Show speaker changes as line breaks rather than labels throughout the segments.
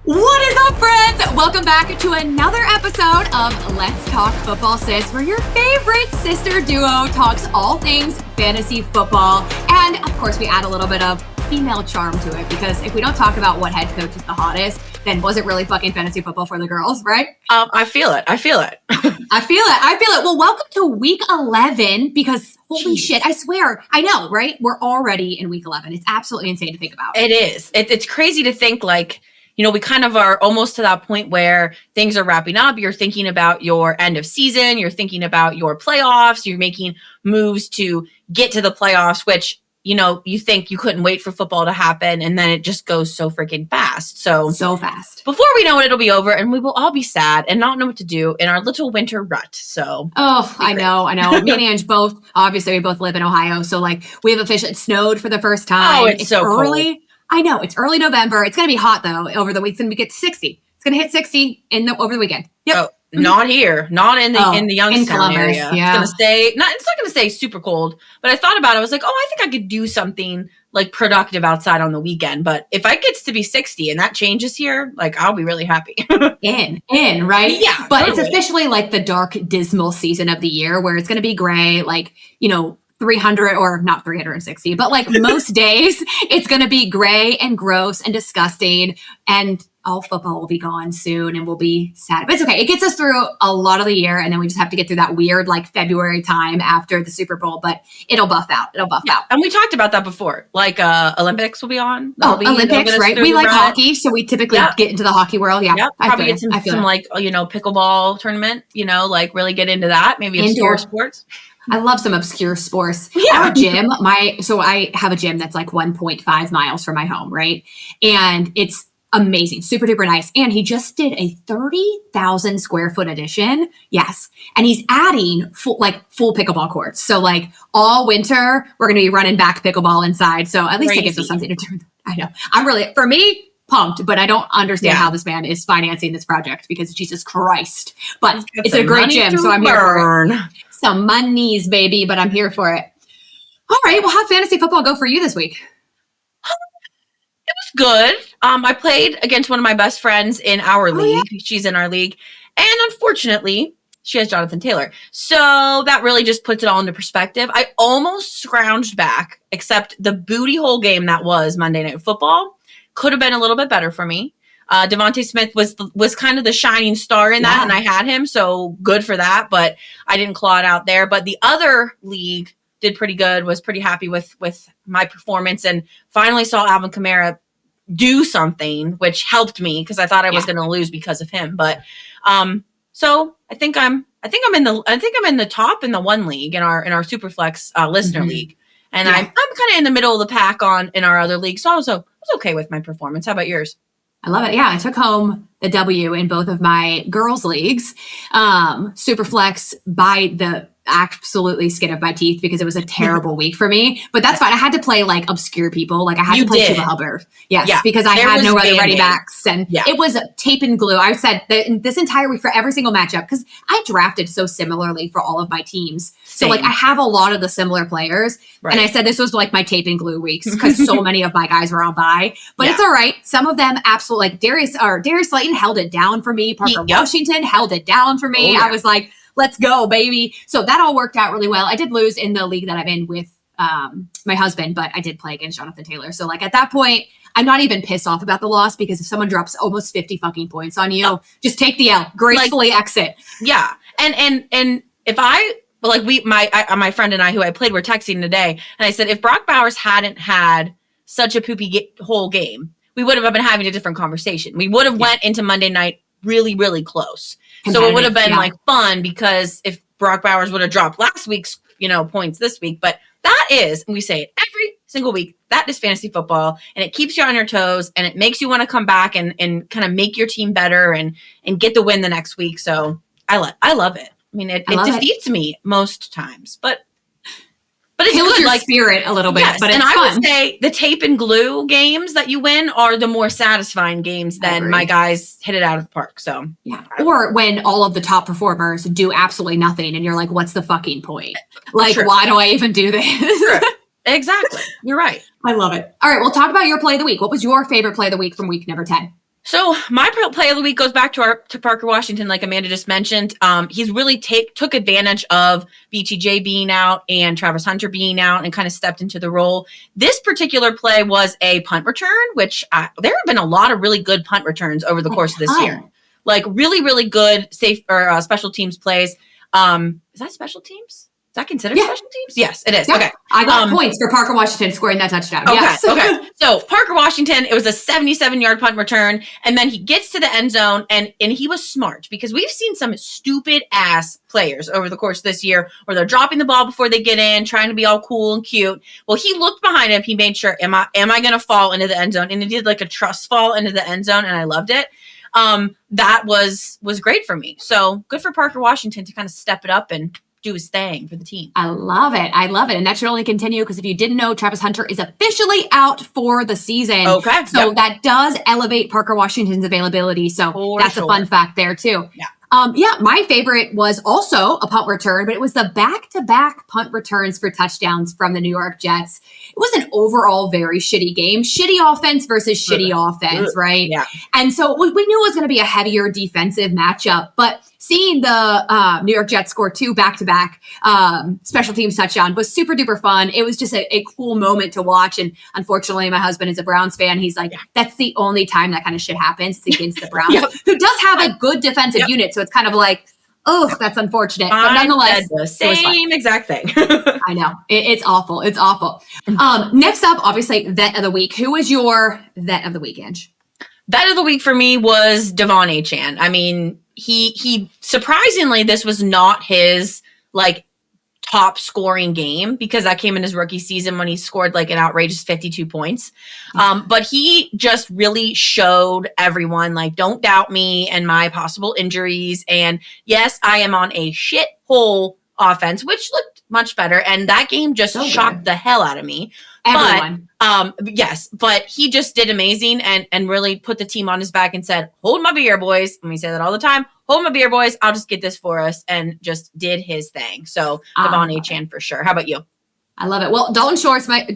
What is up, friends? Welcome back to another episode of Let's Talk Football Sis, where your favorite sister duo talks all things fantasy football. And of course, we add a little bit of female charm to it, because if we don't talk about what head coach is the hottest, then was it really fucking fantasy football for the girls, right?
I feel it.
I feel it. Well, welcome to week 11, because holy shit, I swear, I know, right? We're already in week 11. It's absolutely insane to think about.
It is. It's crazy to think, like, you know, we kind of are almost to that point where things are wrapping up. You're thinking about your end of season. You're thinking about your playoffs. You're making moves to get to the playoffs, which, you know, you think you couldn't wait for football to happen. And then it just goes so freaking fast. So
fast.
Before we know it, it'll be over and we will all be sad and not know what to do in our little winter rut. So.
Oh, I know. Me and Ange both, obviously we both live in Ohio. So like we have officially snowed for the first time.
Oh, it's so
early.
Cold.
I know, it's early November. It's going to be hot, though, over the week. It's going to get 60. It's going to hit 60 over the weekend. Yep.
Oh, not here. Not in the Youngstown area.
Yeah.
It's not going to stay super cold. But I thought about it. I was like, I think I could do something like productive outside on the weekend. But if it gets to be 60 and that changes here, like I'll be really happy.
in, right?
Yeah.
But
totally.
It's officially like the dark, dismal season of the year where it's going to be gray, like, 300 or not 360, but like most days it's going to be gray and gross and disgusting, and all football will be gone soon and we'll be sad. But it's okay. It gets us through a lot of the year, and then we just have to get through that weird like February time after the Super Bowl, but it'll buff out.
And we talked about that before. Like Olympics will be on.
Olympics, right? We like hockey, so we typically get into the hockey world. Yeah.
Yep. Probably get some like, pickleball tournament, like really get into that. Maybe obscure sports.
I love some obscure sports.
Yeah.
Our gym, I have a gym that's like 1.5 miles from my home, right? And it's amazing, super duper nice. And he just did a 30,000 square foot addition. Yes. And he's adding full pickleball courts. So like all winter, we're going to be running back pickleball inside. So at least it gives us something to do. I know. I'm really, for me, pumped, but I don't understand how this man is financing this project, because Jesus Christ. But it's a great gym, so I'm here for it. Some monies, baby, but I'm here for it. All right, well, how'd fantasy football go for you this week?
It was good. I played against one of my best friends in our league. Yeah. She's in our league. And unfortunately, she has Jonathan Taylor. So that really just puts it all into perspective. I almost scrounged back, except the booty hole game that was Monday Night Football could have been a little bit better for me. Devontae Smith was kind of the shining star in that, and I had him, so good for that, but I didn't claw it out there. But the other league did pretty good, was pretty happy with my performance, and finally saw Alvin Kamara do something, which helped me because I thought I was going to lose because of him. But so I think I'm in the top in the one league in our Superflex listener league, and I'm kind of in the middle of the pack in our other league. So I was okay with my performance. How about yours?
I love it. Yeah, I took home the W in both of my girls' leagues. Superflex by the absolutely skin of my teeth, because it was a terrible week for me. But that's fine. I had to play like obscure people. Like I had to play Chuba Hubbard. Yes, because I had no other running backs. And it was tape and glue. I said that this entire week for every single matchup, because I drafted so similarly for all of my teams. So like I have a lot of the similar players. Right. And I said this was like my tape and glue weeks, because so many of my guys were on bye. But it's all right. Some of them absolutely, like Darius Slayton held it down for me. Parker Washington held it down for me. I was like, let's go, baby. So that all worked out really well. I did lose in the league that I'm in with my husband, but I did play against Jonathan Taylor. So like at that point, I'm not even pissed off about the loss, because if someone drops almost 50 fucking points on you, just take the L, gracefully exit.
Yeah. And if my friend and I, who I played, were texting today, and I said, if Brock Bowers hadn't had such a poopy whole game, we would have been having a different conversation. We would have went into Monday night really, really close. So it would have been like fun, because if Brock Bowers would have dropped last week's, points this week, but that is, and we say it every single week, that is fantasy football, and it keeps you on your toes, and it makes you want to come back and kind of make your team better and get the win the next week. So I love it. I mean, it defeats me most times, but it's
kills
good.
Your spirit a little bit.
Yes,
but it's
fun.
I
would say the tape and glue games that you win are the more satisfying games than my guys hit it out of the park. So
or when all of the top performers do absolutely nothing, and you're like, what's the fucking point? Like, why do I even do this?
Exactly. You're right.
I love it. All right, we'll talk about your play of the week. What was your favorite play of the week from week number 10?
So my play of the week goes back to Parker Washington, like Amanda just mentioned. He's really took advantage of BTJ being out and Travis Hunter being out and kind of stepped into the role. This particular play was a punt return, which there have been a lot of really good punt returns over the course of this year. Like really, really good safe or special teams plays. Is that special teams? Is that considered special teams? Yes, it is. Yeah. Okay.
I got points for Parker Washington scoring that touchdown.
Okay.
Yes.
Okay. So Parker Washington, it was a 77-yard punt return. And then he gets to the end zone and he was smart because we've seen some stupid ass players over the course of this year where they're dropping the ball before they get in, trying to be all cool and cute. Well, he looked behind him. He made sure, am I going to fall into the end zone? And he did like a trust fall into the end zone. And I loved it. That was great for me. So good for Parker Washington to kind of step it up and do his thing for the team.
I love it. And that should only continue because if you didn't know, Travis Hunter is officially out for the season.
Okay.
So that does elevate Parker Washington's availability. So that's a fun fact there too.
Yeah.
My favorite was also a punt return, but it was the back-to-back punt returns for touchdowns from the New York Jets. It was an overall very shitty game. Shitty offense versus shitty offense, right?
Yeah.
And so we knew it was going to be a heavier defensive matchup, but seeing the New York Jets score 2 back-to-back special teams touchdown was super duper fun. It was just a cool moment to watch. And unfortunately, my husband is a Browns fan. He's like, that's the only time that kind of shit happens. It's against the Browns, who does have a good defensive unit. So it's kind of like, oh, that's unfortunate. But nonetheless,
the same exact thing.
I know. It's awful. It's awful. Next up, obviously, vet of the week. Who was your vet of the week, Ange?
Vet of the week for me was Devon Achane. I mean, he surprisingly, this was not his like top scoring game because that came in his rookie season when he scored like an outrageous 52 points. But he just really showed everyone like, don't doubt me and my possible injuries. And yes, I am on a shithole offense, which looked much better. And that game just shocked the hell out of me.
Everyone.
But he just did amazing and really put the team on his back and said, hold my beer, boys. And we say that all the time. Hold my beer, boys. I'll just get this for us, and just did his thing. So Devon Achane for sure. How about you?
I love it. Well, Dalton Schultz, whatever.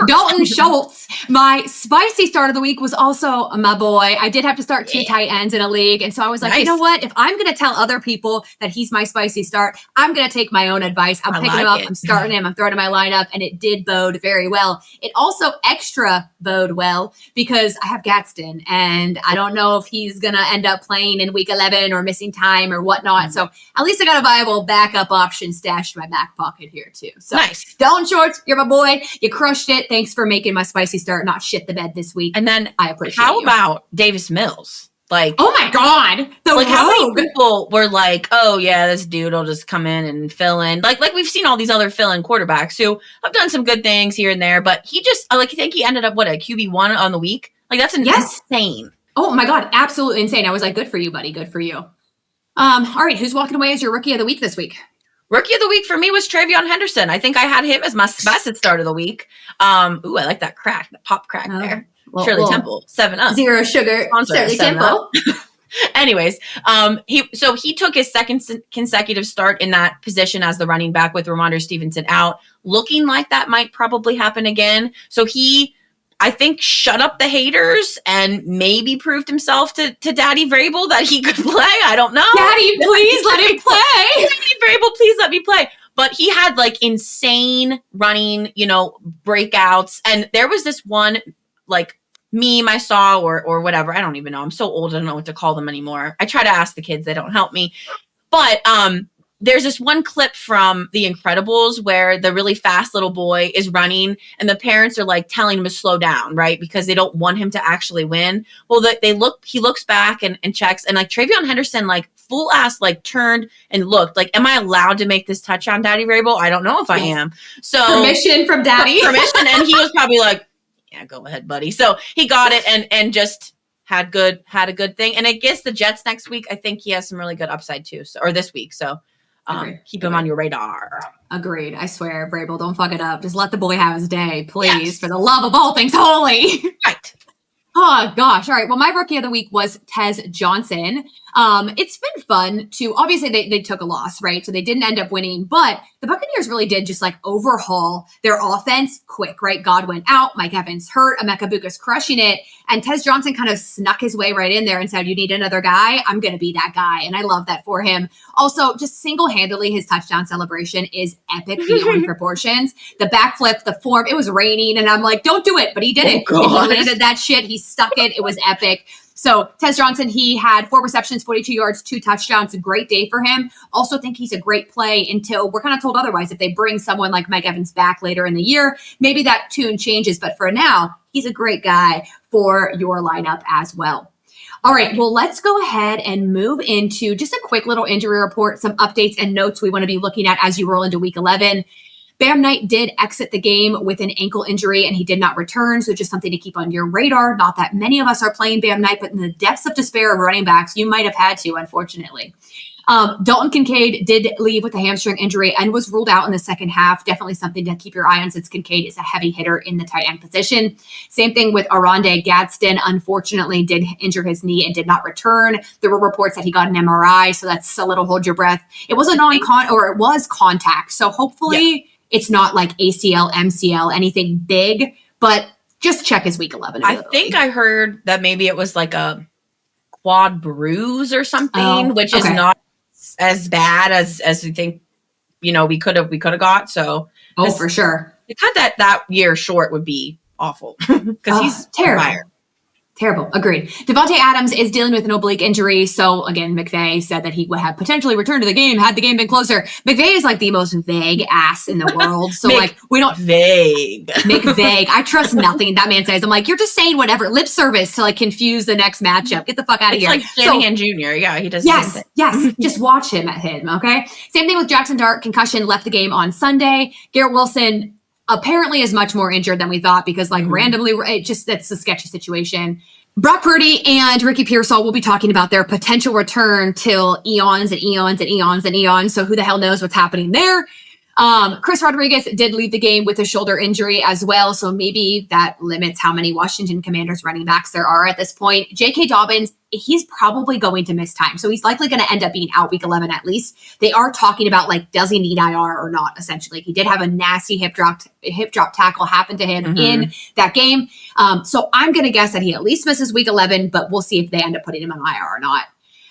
Dalton Schultz, my spicy start of the week was also my boy. I did have to start 2 tight ends in a league. And so I was like, you know what? If I'm going to tell other people that he's my spicy start, I'm going to take my own advice. I'm picking him up. I'm starting him. I'm throwing him in my lineup. And it did bode very well. It also extra bode well because I have Gadsden. And I don't know if he's going to end up playing in week 11 or missing time or whatnot. So at least I got a viable backup option stashed in my back pocket here too. So
nice.
Dalton Schultz, you're my boy. You crushed it. Thanks for making my spicy start not shit the bed this week.
And then
I appreciate
how about Davis Mills? Like,
oh my God, the
like
rogue.
How many people were like, oh yeah, this dude will just come in and fill in. Like we've seen all these other fill-in quarterbacks who have done some good things here and there, but he just I think he ended up a QB1 on the week. Like that's insane.
Oh my God, absolutely insane. I was like, good for you, buddy. Good for you. All right, who's walking away as your rookie of the week this week?
Rookie of the week for me was Travion Henderson. I think I had him as my best start of the week. I like that pop crack there. Shirley Temple, 7-Up.
Zero sugar, Shirley Temple.
Anyways, he took his second consecutive start in that position as the running back with Ramondre Stevenson out, looking like that might probably happen again. So I think shut up the haters and maybe proved himself to Daddy Vrabel that he could play. I don't know.
Daddy, please let him play.
Daddy Vrabel, please let me play. But he had like insane running, breakouts. And there was this one like meme I saw or whatever. I don't even know. I'm so old. I don't know what to call them anymore. I try to ask the kids. They don't help me. But there's this one clip from The Incredibles where the really fast little boy is running and the parents are like telling him to slow down, right? Because they don't want him to actually win. Well, he looks back and checks and like Travion Henderson, like full ass, like turned and looked like, am I allowed to make this touchdown, Daddy Vrabel? I don't know if I am. So
permission from Daddy.
Permission. And he was probably like, yeah, go ahead, buddy. So he got it and just had a good thing. And I guess the Jets next week, I think he has some really good upside too. So, or this week. So keep him on your radar.
Agreed. I swear, Vrabel, don't fuck it up. Just let the boy have his day, please, for the love of all things holy.
Right.
Oh, gosh. All right. Well, my rookie of the week was Tez Johnson. It's been fun to, obviously they took a loss, right? So they didn't end up winning, but the Buccaneers really did just like overhaul their offense quick, right? Godwin out, Mike Evans hurt, Emeka Buka's crushing it. And Tez Johnson kind of snuck his way right in there and said, you need another guy? I'm going to be that guy. And I love that for him. Also, just single-handedly, his touchdown celebration is epic beyond proportions. The backflip, the form, it was raining. And I'm like, don't do it. But he did it.
God.
And he landed that shit. He stuck it. It was epic. So Tez Johnson, he had 4 receptions, 42 yards, 2 touchdowns. A great day for him. Also think he's a great play until we're kind of told otherwise. If they bring someone like Mike Evans back later in the year, maybe that tune changes. But for now, he's a great guy for your lineup as well. All right, well, let's go ahead and move into just a quick little injury report, some updates and notes we want to be looking at as you roll into week 11. Bam Knight did exit the game with an ankle injury, and he did not return, so just something to keep on your radar. Not that many of us are playing Bam Knight, but in the depths of despair of running backs, you might have had to, unfortunately. Dalton Kincaid did leave with a hamstring injury and was ruled out in the second half. Definitely something to keep your eye on since Kincaid is a heavy hitter in the tight end position. Same thing with Aronde Gadsden. Unfortunately, did injure his knee and did not return. There were reports that he got an MRI, so that's a little hold your breath. It was it was contact. So hopefully it's not like ACL, MCL, anything big, but just check his week 11.
I think I heard that maybe it was like a quad bruise or something, which is not as bad as we think, we could have got. So
for sure.
To cut that year short would be awful because he's
terrible. Terrible. Agreed. Devontae Adams is dealing with an oblique injury. So again, McVay said that he would have potentially returned to the game had the game been closer. McVay is like the most vague ass in the world. So we don't
vague.
Make vague. I trust nothing that man says. I'm like, you're just saying whatever, lip service to like confuse the next matchup. Get the fuck out of here.
Like Shanahan Jr. Yeah, he does.
Yes. Just watch him at him. Okay. Same thing with Jackson Dart. Concussion, left the game on Sunday. Garrett Wilson apparently is much more injured than we thought because randomly, that's a sketchy situation. Brock Purdy and Ricky Pearsall will be talking about their potential return till eons and eons and eons and eons. So who the hell knows what's happening there? Chris Rodriguez did leave the game with a shoulder injury as well. So maybe that limits how many Washington Commanders running backs there are at this point. J.K. Dobbins, he's probably going to miss time. So he's likely going to end up being out week 11 at least. They are talking about does he need IR or not, essentially. He did have a nasty hip drop tackle happen to him in that game. So I'm going to guess that he at least misses week 11, but we'll see if they end up putting him on IR or not.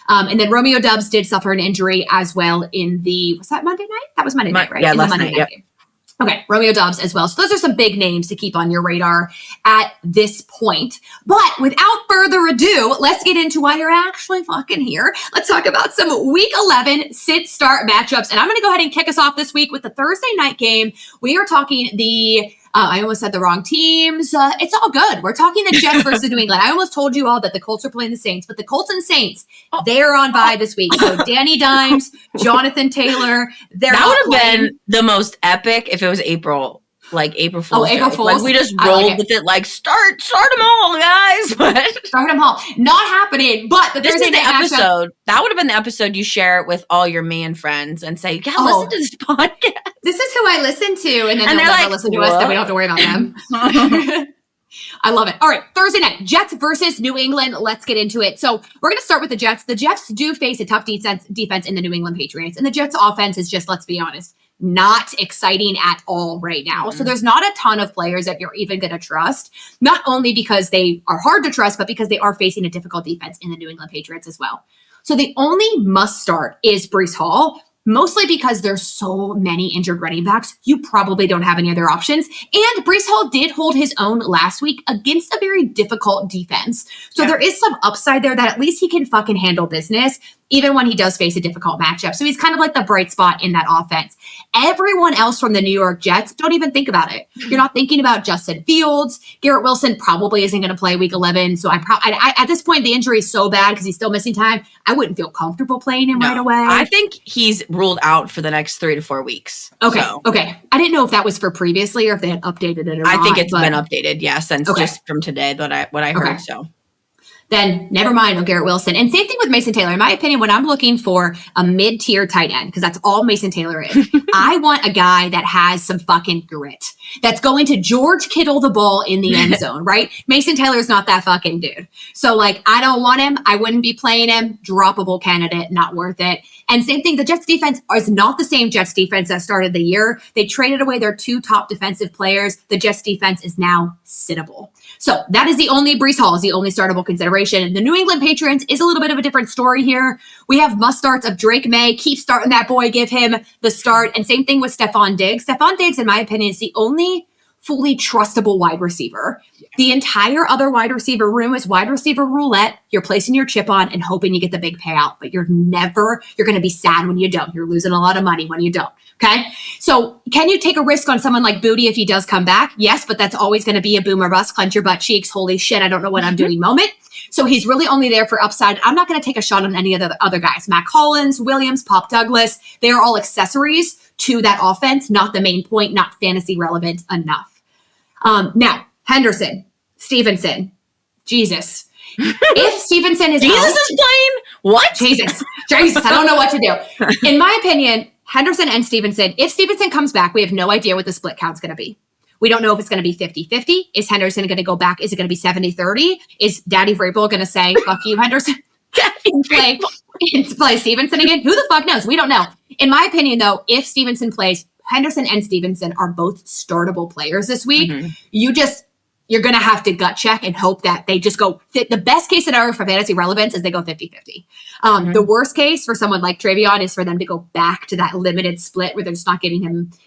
And then Romeo Doubs did suffer an injury as well in was that Monday night? That was Monday night, right?
Yeah,
in
last
the Monday
night.
Game. Okay, Romeo Doubs as well. So those are some big names to keep on your radar at this point. But without further ado, let's get into why you're actually fucking here. Let's talk about some week 11 sit-start matchups. And I'm going to go ahead and kick us off this week with the Thursday night game. We are talking I almost said the wrong teams. It's all good. We're talking the Jets versus New England. I almost told you all that the Colts are playing the Saints, but the Colts and Saints, they're on bye this week. So Danny Dimes, Jonathan Taylor,
that would have been the most epic if it was April Fool's.
Oh, April Fool's.
We just rolled with it. Start them all, guys. But
start them all. Not happening. But the Thursday night
episode. That would have been the episode you share it with all your man friends and say, "Yeah, listen to this podcast.
This is who I listen to," and then they'll never listen to us. Then we don't have to worry about them. I love it. All right, Thursday night, Jets versus New England. Let's get into it. So we're going to start with the Jets. The Jets do face a tough defense in the New England Patriots, and the Jets' offense is just, let's be honest, not exciting at all right now. So there's not a ton of players that you're even going to trust, not only because they are hard to trust, but because they are facing a difficult defense in the New England Patriots as well. So the only must start is Breece Hall, mostly because there's so many injured running backs. You probably don't have any other options. And Breece Hall did hold his own last week against a very difficult defense. So there is some upside there that at least he can fucking handle business, even when he does face a difficult matchup. So he's kind of like the bright spot in that offense. Everyone else from the New York Jets, don't even think about it. You're not thinking about Justin Fields. Garrett Wilson probably isn't going to play week 11. So at this point, the injury is so bad because he's still missing time. I wouldn't feel comfortable playing him right away.
I think he's ruled out for the next 3 to 4 weeks.
Okay. I didn't know if that was for previously or if they had updated it or not.
I think it's been updated, since just from today what I heard. So
then never mind on Garrett Wilson. And same thing with Mason Taylor. In my opinion, when I'm looking for a mid-tier tight end, because that's all Mason Taylor is, I want a guy that has some fucking grit, that's going to George Kittle the ball in the end zone, right? Mason Taylor's not that fucking dude. So, like, I don't want him. I wouldn't be playing him. Droppable candidate, not worth it. And same thing, the Jets defense is not the same Jets defense that started the year. They traded away their 2 top defensive players. The Jets defense is now sittable. So that is the only, Breece Hall is the only startable consideration. The New England Patriots is a little bit of a different story here. We have must starts of Drake May. Keep starting that boy, give him the start. And same thing with Stephon Diggs. Stephon Diggs, in my opinion, is the only fully trustable wide receiver. The entire other wide receiver room is wide receiver roulette. You're placing your chip on and hoping you get the big payout, but you're going to be sad when you don't. You're losing a lot of money when you don't. Okay. So can you take a risk on someone like Booty if he does come back? Yes, but that's always going to be a boomer bust, clench your butt cheeks. Holy shit. I don't know what I'm doing moment. So he's really only there for upside. I'm not going to take a shot on any of the other guys. Matt Collins, Williams, Pop Douglas. They are all accessories to that offense, not the main point, not fantasy relevant enough. Now, Henderson, Stevenson, Jesus. If Stevenson is
Jesus
out,
is playing? What?
Jesus, I don't know what to do. In my opinion, Henderson and Stevenson, if Stevenson comes back, we have no idea what the split count's going to be. We don't know if it's going to be 50-50. Is Henderson going to go back? Is it going to be 70-30? Is Daddy Vrabel going to say, fuck you, Henderson, and play Stevenson again? Who the fuck knows? We don't know. In my opinion, though, if Stevenson plays, Henderson and Stevenson are both startable players this week. You're going to have to gut check and hope that they just go fit. The best case scenario for fantasy relevance is they go 50-50. The worst case for someone like Travion is for them to go back to that limited split where they're just not giving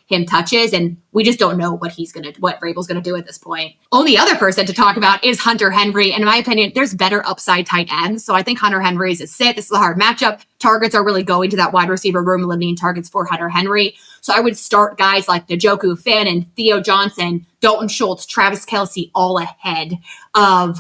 him touches. And we just don't know what Vrabel's going to do at this point. Only other person to talk about is Hunter Henry. And in my opinion, there's better upside tight ends. So I think Hunter Henry is a sit. This is a hard matchup. Targets are really going to that wide receiver room, limiting targets for Hunter Henry. So I would start guys like Njoku, Fannin, Theo Johnson, Dalton Schultz, Travis Kelce, all ahead of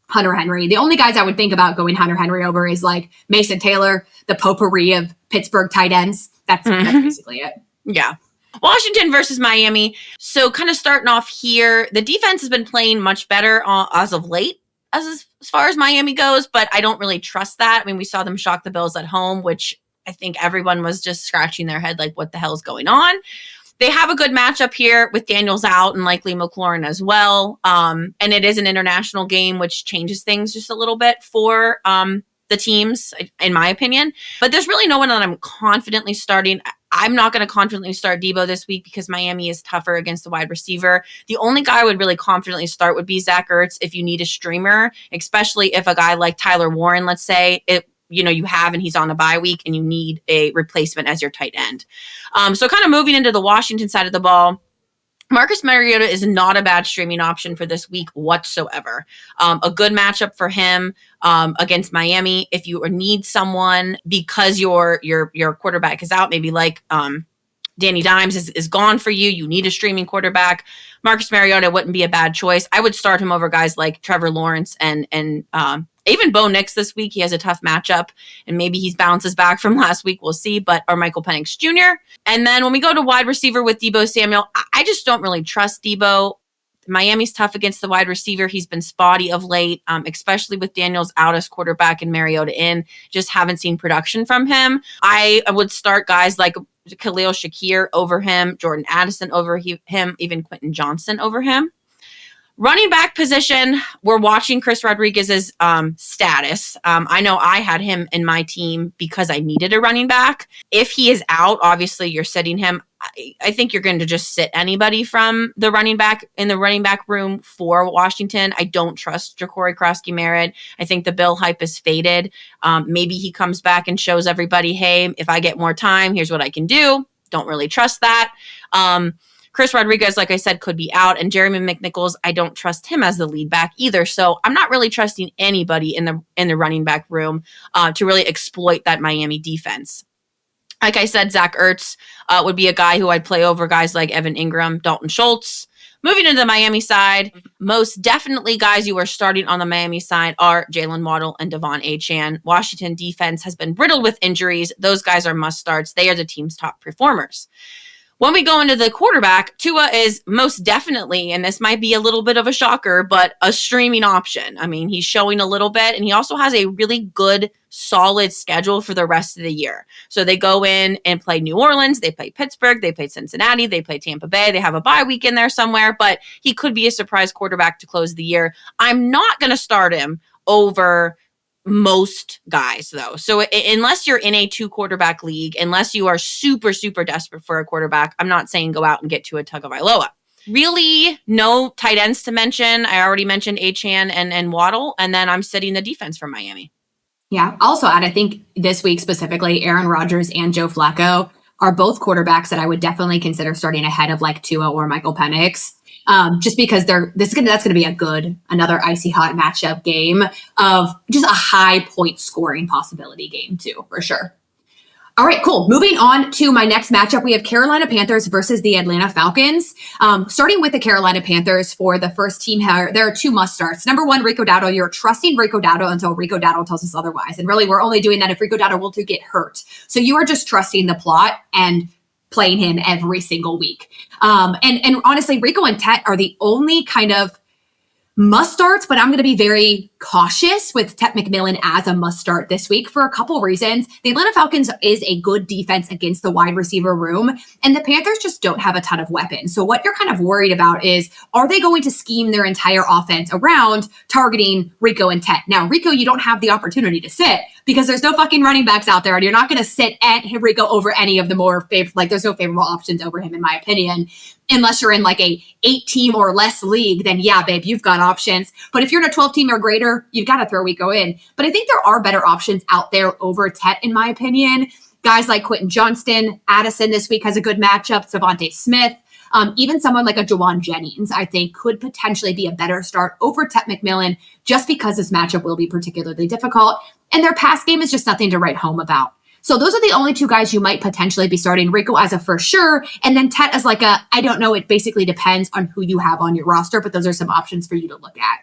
Hunter Henry. The only guys I would think about going Hunter Henry over is like Mason Taylor, the potpourri of Pittsburgh tight ends. That's basically it.
Yeah. Washington versus Miami. So kind of starting off here, the defense has been playing much better as of late as far as Miami goes, but I don't really trust that. I mean, we saw them shock the Bills at home, which I think everyone was just scratching their head like, what the hell is going on? They have a good matchup here with Daniels out and likely McLaurin as well. And it is an international game, which changes things just a little bit for the teams, in my opinion. But there's really no one that I'm confidently starting. I'm not going to confidently start Debo this week because Miami is tougher against the wide receiver. The only guy I would really confidently start would be Zach Ertz if you need a streamer, especially if a guy like Tyler Warren, let's say, you have and he's on a bye week and you need a replacement as your tight end. So kind of moving into the Washington side of the ball, Marcus Mariota is not a bad streaming option for this week whatsoever. A good matchup for him against Miami. If you need someone because your quarterback is out, maybe like Danny Dimes is gone for you. You need a streaming quarterback. Marcus Mariota wouldn't be a bad choice. I would start him over guys like Trevor Lawrence and even Bo Nix this week. He has a tough matchup, and maybe he bounces back from last week. We'll see. Or Michael Penix Jr. And then when we go to wide receiver with Deebo Samuel, I just don't really trust Deebo. Miami's tough against the wide receiver. He's been spotty of late, especially with Daniels out as quarterback and Mariota in. Just haven't seen production from him. I would start guys like Khalil Shakir over him, Jordan Addison over him, even Quentin Johnson over him. Running back position, we're watching Chris Rodriguez's status. I know I had him in my team because I needed a running back. If he is out, obviously you're sitting him. I think you're going to just sit anybody from the running back in the running back room for Washington. I don't trust Ja'Cory Krosky-Merritt. I think the Bill hype is faded. Maybe he comes back and shows everybody, hey, if I get more time, here's what I can do. Don't really trust that. Chris Rodriguez, like I said, could be out. And Jeremy McNichols, I don't trust him as the lead back either. So I'm not really trusting anybody in the running back room to really exploit that Miami defense. Like I said, Zach Ertz would be a guy who I'd play over guys like Evan Ingram, Dalton Schultz. Moving into the Miami side, most definitely guys you are starting on the Miami side are Jalen Waddle and Devon Achane. Washington defense has been riddled with injuries. Those guys are must starts. They are the team's top performers. When we go into the quarterback, Tua is most definitely, and this might be a little bit of a shocker, but a streaming option. I mean, he's showing a little bit, and he also has a really good, solid schedule for the rest of the year. So they go in and play New Orleans, they play Pittsburgh, they play Cincinnati, they play Tampa Bay, they have a bye week in there somewhere, but he could be a surprise quarterback to close the year. I'm not going to start him over most guys though. So unless you're in a 2 quarterback league, unless you are super, super desperate for a quarterback, I'm not saying go out and get to a Tagovailoa. Really no tight ends to mention. I already mentioned Achane and Waddle, and then I'm sitting the defense from Miami.
Yeah. Also add, I think this week specifically, Aaron Rodgers and Joe Flacco are both quarterbacks that I would definitely consider starting ahead of like Tua or Michael Penix. Just because that's going to be another icy hot matchup game of just a high point scoring possibility game too, for sure. All right, cool. Moving on to my next matchup, we have Carolina Panthers versus the Atlanta Falcons. Starting with the Carolina Panthers for the first team here, there are 2 must starts. Number 1, Rico Dowdle. You're trusting Rico Dowdle until Rico Dowdle tells us otherwise. And really, we're only doing that if Rico Dowdle will to get hurt. So you are just trusting the plot and playing him every single week. And honestly, Rico and Tet are the only kind of must starts, but I'm going to be very cautious with Tet McMillan as a must start this week for a couple reasons. The Atlanta Falcons is a good defense against the wide receiver room, and the Panthers just don't have a ton of weapons. So what you're kind of worried about is, are they going to scheme their entire offense around targeting Rico and Tet? Now, Rico, you don't have the opportunity to sit because there's no fucking running backs out there, and you're not going to sit at Rico over any of the more there's no favorable options over him, in my opinion. Unless you're in like a 8-team or less league, then yeah, babe, you've got options. But if you're in a 12-team or greater, you've got to throw Rico in. But I think there are better options out there over Tet, in my opinion. Guys like Quentin Johnston, Addison this week has a good matchup, Devontae Smith, even someone like a Jawan Jennings, I think could potentially be a better start over Tet McMillan just because this matchup will be particularly difficult. And their pass game is just nothing to write home about. So those are the only 2 guys you might potentially be starting. Rico as a for sure, and then Tet as like I don't know, it basically depends on who you have on your roster, but those are some options for you to look at.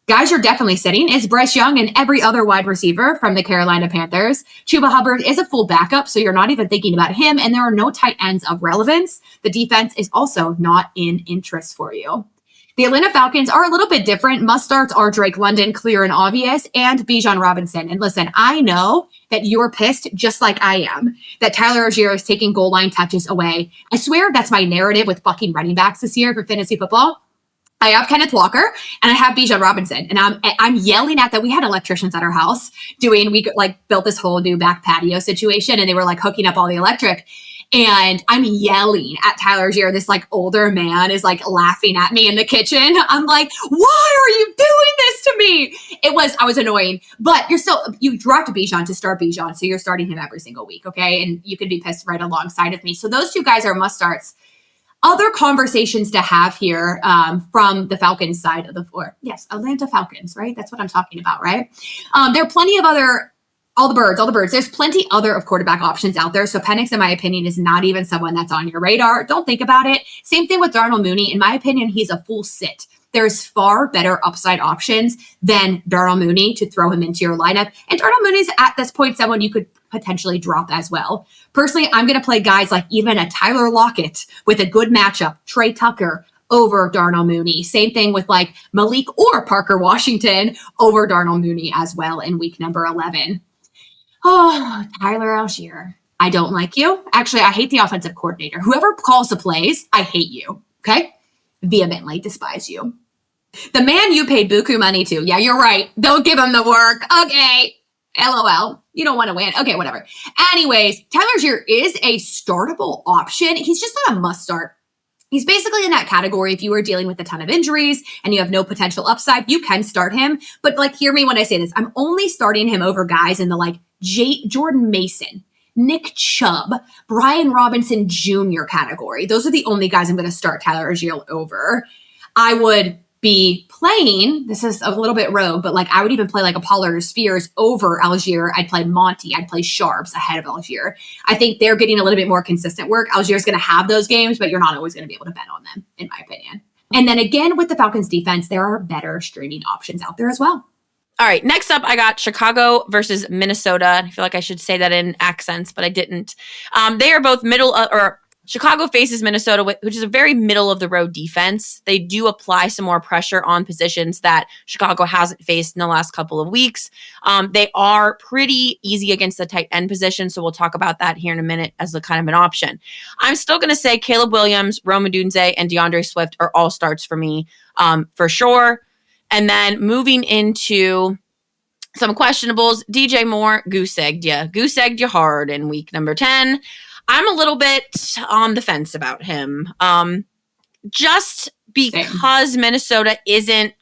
Guys you're definitely sitting is Bryce Young and every other wide receiver from the Carolina Panthers. Chuba Hubbard is a full backup, so you're not even thinking about him, and there are no tight ends of relevance. The defense is also not in interest for you. The Atlanta Falcons are a little bit different. Must starts are Drake London, clear and obvious, and Bijan Robinson. And listen, I know that you're pissed just like I am that Tyler Algier is taking goal line touches away. I swear that's my narrative with fucking running backs this year for fantasy football. I have Kenneth Walker and I have Bijan Robinson, and I'm yelling at that. We had electricians at our house we like built this whole new back patio situation, and they were like hooking up all the electric. And I'm yelling at Tyler Algier. This like older man is like laughing at me in the kitchen. I'm like, why are you doing this to me? I was annoying, but you dropped Bijan to start Bijan. So you're starting him every single week. Okay. And you could be pissed right alongside of me. So those 2 guys are must starts. Other conversations to have here from the Falcons side of the floor. Yes. Atlanta Falcons, right? That's what I'm talking about, right? There are plenty of all the birds. There's plenty other of quarterback options out there. So Penix, in my opinion, is not even someone that's on your radar. Don't think about it. Same thing with Darnell Mooney. In my opinion, he's a full sit. There's far better upside options than Darnell Mooney to throw him into your lineup. And Darnell Mooney's at this point someone you could potentially drop as well. Personally, I'm going to play guys like even a Tyler Lockett with a good matchup, Tre Tucker over Darnell Mooney. Same thing with like Malik or Parker Washington over Darnell Mooney as well in week number 11. Oh, Tyler Algier. I don't like you. Actually, I hate the offensive coordinator. Whoever calls the plays, I hate you. Okay? Vehemently despise you. The man you paid buku money to. Yeah, you're right. Don't give him the work. Okay. LOL. You don't want to win. Okay, whatever. Anyways, Tyler Algier is a startable option. He's just not a must start. He's basically in that category. If you are dealing with a ton of injuries and you have no potential upside, you can start him. But like, hear me when I say this. I'm only starting him over guys in the like Jordan Mason, Nick Chubb, Brian Robinson Jr. category. Those are the only guys I'm going to start Tyler Algier over. I would be playing, this is a little bit rogue, but like I would even play like a Pollard or Spears over Algier. I'd play Monty. I'd play Sharps ahead of Algier. I think they're getting a little bit more consistent work. Algier's going to have those games, but you're not always going to be able to bet on them, in my opinion. And then again, with the Falcons defense, there are better streaming options out there as well.
All right, next up, I got Chicago versus Minnesota. I feel like I should say that in accents, but I didn't. They are both Chicago faces Minnesota, which is a very middle-of-the-road defense. They do apply some more pressure on positions that Chicago hasn't faced in the last couple of weeks. They are pretty easy against the tight end position, so we'll talk about that here in a minute as a kind of an option. I'm still going to say Caleb Williams, Rome Odunze, and DeAndre Swift are all starts for me for sure. And then moving into some questionables, DJ Moore, goose-egged you hard in week number 10. I'm a little bit on the fence about him. Just because Minnesota isn't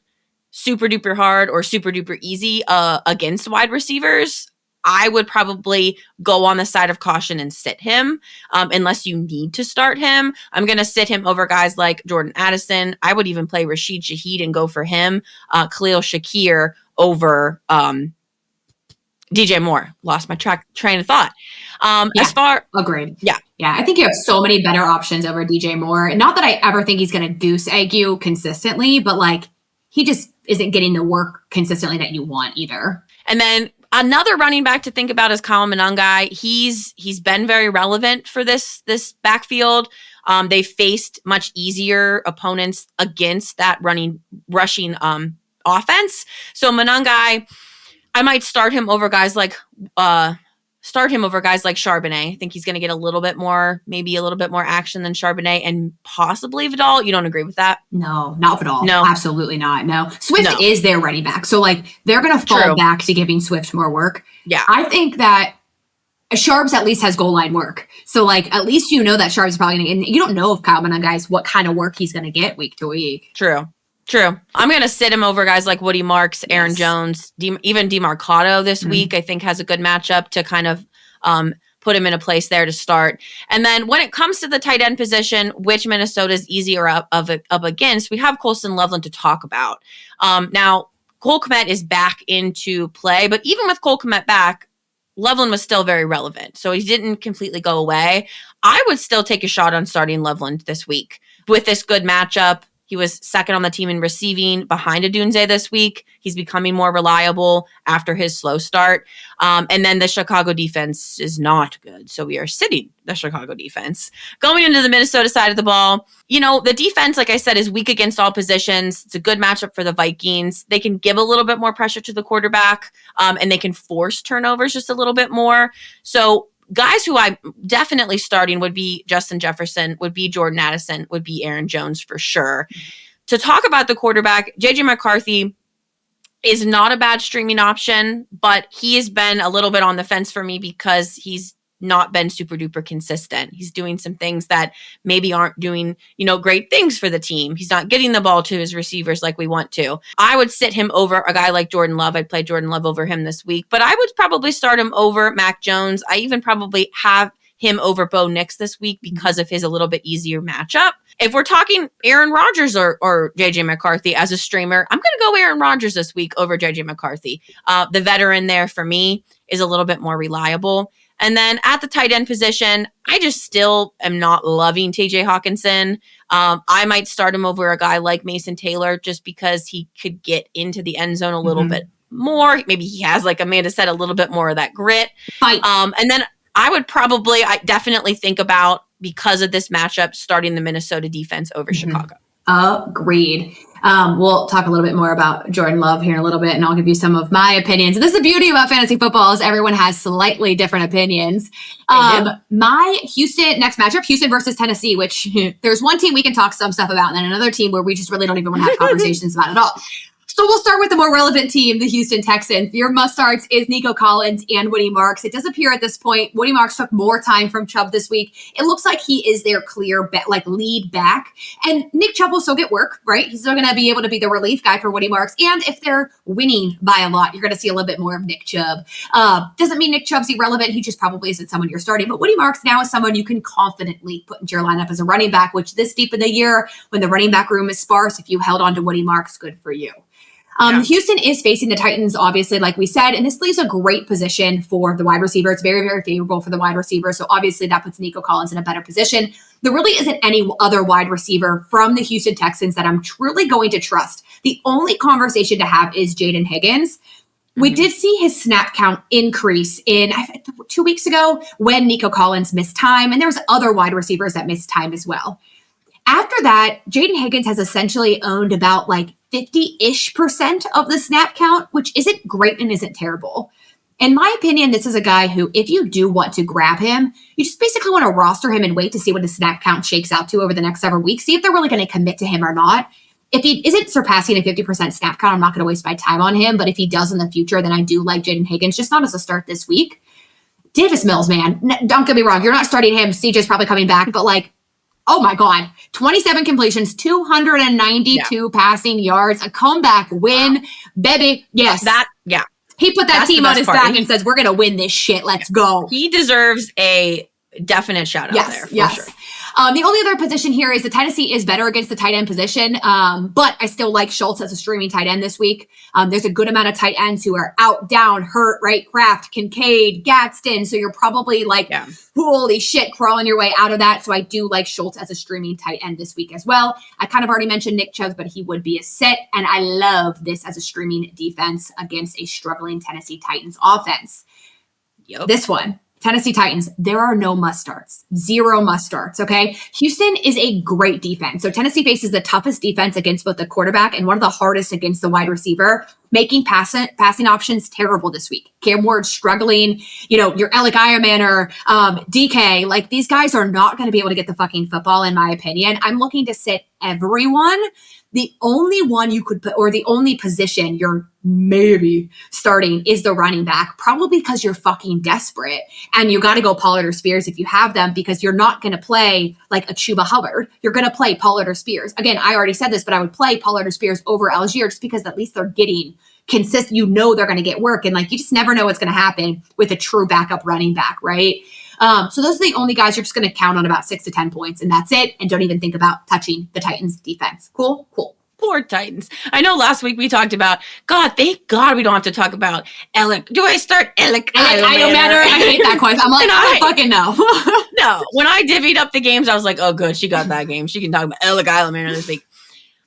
super duper hard or super duper easy against wide receivers, I would probably go on the side of caution and sit him unless you need to start him. I'm going to sit him over guys like Jordan Addison. I would even play Rashid Shaheed and go for him. Khalil Shakir over DJ Moore. Lost my train of thought.
Agreed.
Yeah.
I think you have so many better options over DJ Moore. Not that I ever think he's going to goose egg you consistently, but like he just isn't getting the work consistently that you want either.
And then another running back to think about is Kyle Monangai. He's been very relevant for this backfield. They faced much easier opponents against that rushing offense. So Monangai, I might start him over guys like Charbonnet. I think he's going to get maybe a little bit more action than Charbonnet and possibly Vidal. You don't agree with that?
No, not Vidal.
No,
absolutely not. No, Swift is their running back, so like they're going to fall back to giving Swift more work.
Yeah,
I think that Sharps at least has goal line work, so like at least you know that Sharps is probably going to. And you don't know if Kyle Monangai what kind of work he's going to get week to week.
True. I'm going to sit him over guys like Woody Marks, Aaron Jones, even Demarcado this week, I think has a good matchup to kind of put him in a place there to start. And then when it comes to the tight end position, which Minnesota's easier up against, we have Colson Loveland to talk about. Now, Cole Kmet is back into play, but even with Cole Kmet back, Loveland was still very relevant. So he didn't completely go away. I would still take a shot on starting Loveland this week with this good matchup. He was second on the team in receiving behind Odunze this week. He's becoming more reliable after his slow start. And then the Chicago defense is not good. So we are sitting the Chicago defense. Going into the Minnesota side of the ball, the defense, like I said, is weak against all positions. It's a good matchup for the Vikings. They can give a little bit more pressure to the quarterback, and they can force turnovers just a little bit more. So guys who I'm definitely starting would be Justin Jefferson, would be Jordan Addison, would be Aaron Jones for sure. To talk about the quarterback, JJ McCarthy is not a bad streaming option, but he has been a little bit on the fence for me because he's not been super duper consistent. He's doing some things that maybe aren't doing, great things for the team. He's not getting the ball to his receivers like we want to. I would sit him over a guy like Jordan Love. I'd play Jordan Love over him this week, but I would probably start him over Mac Jones. I even probably have him over Bo Nix this week because of his a little bit easier matchup. If we're talking Aaron Rodgers or JJ McCarthy as a streamer, I'm going to go Aaron Rodgers this week over JJ McCarthy. The veteran there for me is a little bit more reliable. And then at the tight end position, I just still am not loving TJ Hawkinson. I might start him over a guy like Mason Taylor just because he could get into the end zone a little bit more. Maybe he has, like Amanda said, a little bit more of that grit. And then I definitely think about, because of this matchup, starting the Minnesota defense over Chicago.
Agreed. We'll talk a little bit more about Jordan Love here in a little bit, and I'll give you some of my opinions. And this is the beauty about fantasy football, is everyone has slightly different opinions. My Houston next matchup, Houston versus Tennessee, which there's one team we can talk some stuff about, and then another team where we just really don't even want to have conversations about it at all. So we'll start with the more relevant team, the Houston Texans. Your must-starts is Nico Collins and Woody Marks. It does appear at this point, Woody Marks took more time from Chubb this week. It looks like he is their clear lead back. And Nick Chubb will still get work, right? He's still going to be able to be the relief guy for Woody Marks. And if they're winning by a lot, you're going to see a little bit more of Nick Chubb. Doesn't mean Nick Chubb's irrelevant. He just probably isn't someone you're starting. But Woody Marks now is someone you can confidently put into your lineup as a running back, which this deep in the year, when the running back room is sparse, if you held on to Woody Marks, good for you. Houston is facing the Titans, obviously, like we said, and this leaves a great position for the wide receiver. It's very, very favorable for the wide receiver. So obviously that puts Nico Collins in a better position. There really isn't any other wide receiver from the Houston Texans that I'm truly going to trust. The only conversation to have is Jaden Higgins. We did see his snap count increase in 2 weeks ago when Nico Collins missed time, and there was other wide receivers that missed time as well. After that, Jaden Higgins has essentially owned about like 50-ish% of the snap count, which isn't great and isn't terrible. In my opinion, this is a guy who, if you do want to grab him, you just basically want to roster him and wait to see what his snap count shakes out to over the next several weeks, see if they're really going to commit to him or not. If he isn't surpassing a 50% snap count, I'm not going to waste my time on him. But if he does in the future, then I do like Jaden Higgins, just not as a start this week. Davis Mills, man, don't get me wrong. You're not starting him. CJ's probably coming back. But like, oh my God, 27 completions, 292 passing yards, a comeback win. Baby, yes. He put that team on his back and says, we're going to win this shit. Let's go.
He deserves a definite shout out there. For sure.
The only other position here is the Tennessee is better against the tight end position, but I still like Schultz as a streaming tight end this week. There's a good amount of tight ends who are out, down, hurt, right? Kraft, Kincaid, Gadsden. So you're probably like, holy shit, crawling your way out of that. So I do like Schultz as a streaming tight end this week as well. I kind of already mentioned Nick Chubb, but he would be a sit. And I love this as a streaming defense against a struggling Tennessee Titans offense. This one. Tennessee Titans, there are no must starts. 0 must starts, okay? Houston is a great defense. So Tennessee faces the toughest defense against both the quarterback and one of the hardest against the wide receiver, making passing options terrible this week. Cam Ward struggling, your Alec Eiermanner, DK, like these guys are not going to be able to get the fucking football, in my opinion. I'm looking to sit everyone. The only one you could put, or the only position you're maybe starting is the running back, probably because you're fucking desperate and you got to go Pollard or Spears if you have them, because you're not going to play like a Chuba Hubbard. You're going to play Pollard or Spears. Again, I already said this, but I would play Pollard or Spears over Algier just because at least they're getting consistent. They're going to get work, and like you just never know what's going to happen with a true backup running back, right? So those are the only guys you're just going to count on about 6 to 10 points, and that's it. And don't even think about touching the Titans defense. Cool.
Poor Titans. I know last week we talked about, God, thank God we don't have to talk about Alec. Do I start Alec?
I don't matter. I hate that question. I'm like, I don't fucking know.
No. When I divvied up the games, I was like, oh, good. She got that game. She can talk about Alec Eilemander this week.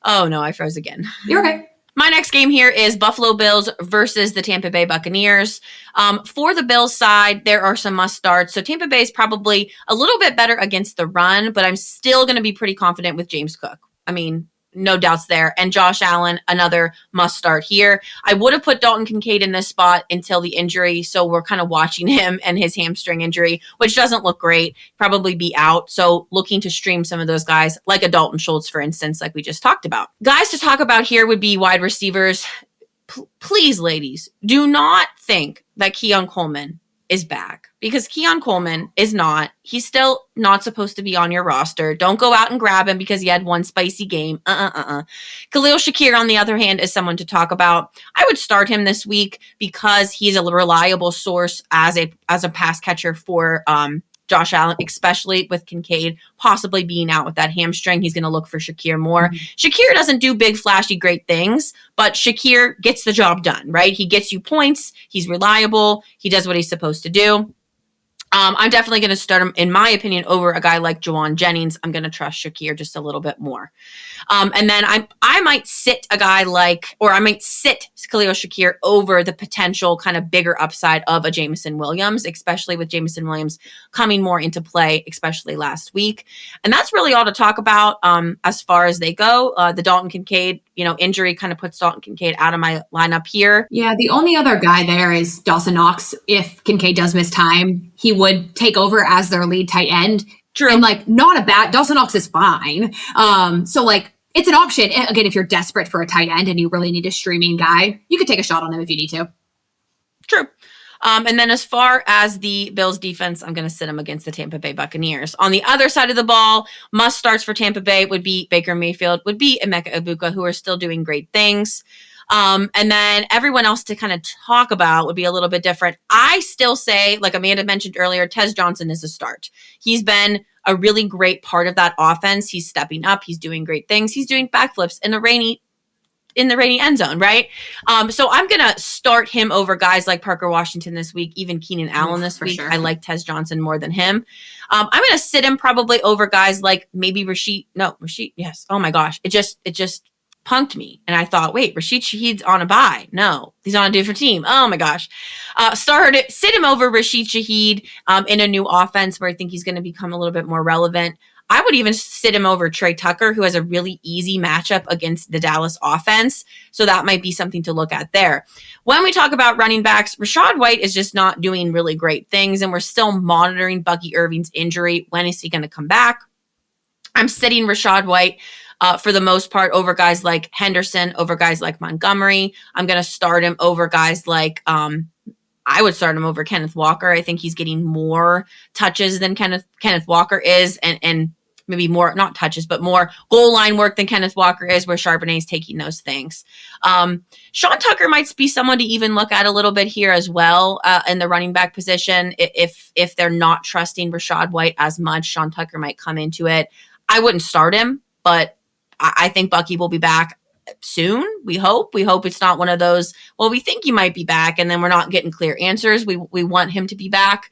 Oh, no. I froze again.
You're okay.
My next game here is Buffalo Bills versus the Tampa Bay Buccaneers. For the Bills side, there are some must starts. So Tampa Bay is probably a little bit better against the run, but I'm still going to be pretty confident with James Cook. I mean, no doubts there. And Josh Allen, another must start here. I would have put Dalton Kincaid in this spot until the injury. So we're kind of watching him and his hamstring injury, which doesn't look great, probably be out. So looking to stream some of those guys like a Dalton Schultz, for instance, like we just talked about. Guys to talk about here would be wide receivers. Please, ladies, do not think that Keon Coleman is back, because Keon Coleman is not. He's still not supposed to be on your roster. Don't go out and grab him because he had one spicy game. Khalil Shakir, on the other hand, is someone to talk about. I would start him this week because he's a reliable source as a pass catcher for Josh Allen, especially with Kincaid possibly being out with that hamstring. He's going to look for Shakir more. Shakir doesn't do big, flashy, great things, but Shakir gets the job done, right? He gets you points. He's reliable. He does what he's supposed to do. I'm definitely going to start him, in my opinion, over a guy like Juwan Jennings. I'm going to trust Shakir just a little bit more. And then I might sit a guy I might sit Khalil Shakir over the potential kind of bigger upside of a Jameson Williams, especially with Jameson Williams coming more into play, especially last week. And that's really all to talk about as far as they go. The Dalton Kincaid, injury kind of puts Dalton Kincaid out of my lineup here.
Yeah, the only other guy there is Dawson Knox. If Kincaid does miss time, he would take over as their lead tight end.
True.
And not a bad, Dawson Knox is fine. So it's an option. Again, if you're desperate for a tight end and you really need a streaming guy, you could take a shot on him if you need to.
True. And then as far as the Bills defense, I'm going to sit them against the Tampa Bay Buccaneers. On the other side of the ball, must starts for Tampa Bay would be Baker Mayfield, would be Emeka Egbuka, who are still doing great things. And then everyone else to kind of talk about would be a little bit different. I still say, like Amanda mentioned earlier, Tez Johnson is a start. He's been a really great part of that offense. He's stepping up. He's doing great things. He's doing backflips in the rainy end zone, right? So I'm going to start him over guys like Parker Washington this week, even Keenan Allen this week.
Sure.
I like Tez Johnson more than him. I'm going to sit him probably over guys like maybe Rashid. Yes. Oh my gosh. It just punked me. And I thought, wait, Rashid Shaheed's on a bye. No, he's on a different team. Oh my gosh. Sit him over Rashid Shaheed in a new offense where I think he's going to become a little bit more relevant. I would even sit him over Tre Tucker, who has a really easy matchup against the Dallas offense. So that might be something to look at there. When we talk about running backs, Rachaad White is just not doing really great things, and we're still monitoring Bucky Irving's injury. When is he going to come back? I'm sitting Rachaad White for the most part over guys like Henderson, over guys like Montgomery. I'm going to start him over guys like I would start him over Kenneth Walker. I think he's getting more touches than Kenneth Walker is, and maybe more, not touches, but more goal line work than Kenneth Walker is, where Charbonnet is taking those things. Sean Tucker might be someone to even look at a little bit here as well in the running back position. If they're not trusting Rachaad White as much, Sean Tucker might come into it. I wouldn't start him, but I think Bucky will be back soon. We hope it's not one of those, well, we think he might be back and then we're not getting clear answers. We want him to be back.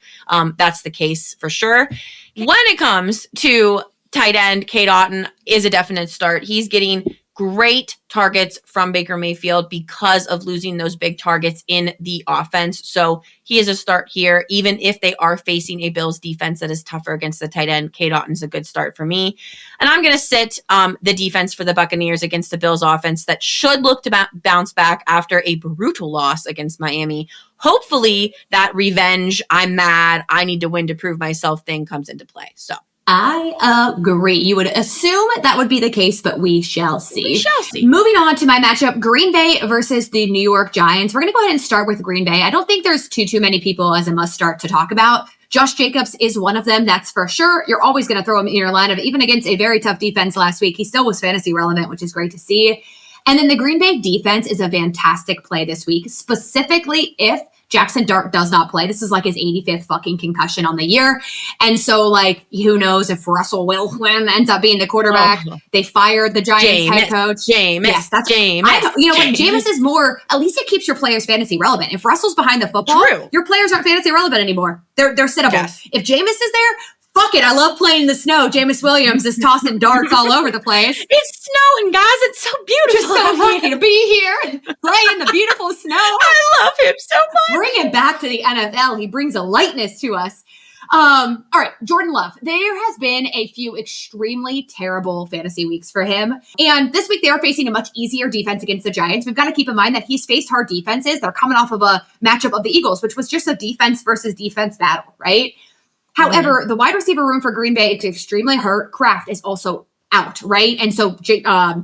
That's the case for sure. When it comes to tight end, Cade Otton is a definite start. He's getting great targets from Baker Mayfield because of losing those big targets in the offense. So he is a start here, even if they are facing a Bills defense that is tougher against the tight end. Cade Otton's a good start for me. And I'm going to sit the defense for the Buccaneers against the Bills offense that should look to bounce back after a brutal loss against Miami. Hopefully that revenge, I'm mad, I need to win to prove myself thing comes into play. So
I agree. You would assume that would be the case, but we shall see.
We shall see.
Moving on to my matchup, Green Bay versus the New York Giants. We're going to go ahead and start with Green Bay. I don't think there's too many people as a must start to talk about. Josh Jacobs is one of them, that's for sure. You're always going to throw him in your lineup, even against a very tough defense last week. He still was fantasy relevant, which is great to see. And then the Green Bay defense is a fantastic play this week, specifically if Jackson Dart does not play. This is like his 85th fucking concussion on the year. And so, like, who knows if Russell Wilson ends up being the quarterback. They fired the Giants head coach.
Yes, that's James.
You know what? Jameis is more, at least it keeps your players fantasy relevant. If Russell's behind the football, your players aren't fantasy relevant anymore. They're sittable. Yes. If Jameis is there, fuck it. I love playing in the snow. Jameis Williams is tossing darts all over the place.
It's snowing, guys. It's so beautiful.
Just so lucky to be here and play in the beautiful snow.
I love him so much.
Bring him back to the NFL. He brings a lightness to us. All right, Jordan Love. There has been a few extremely terrible fantasy weeks for him. And this week they are facing a much easier defense against the Giants. We've got to keep in mind that he's faced hard defenses. They're coming off of a matchup of the Eagles, which was just a defense versus defense battle, right? However, the wide receiver room for Green Bay is extremely hurt. Kraft is also out, right? And so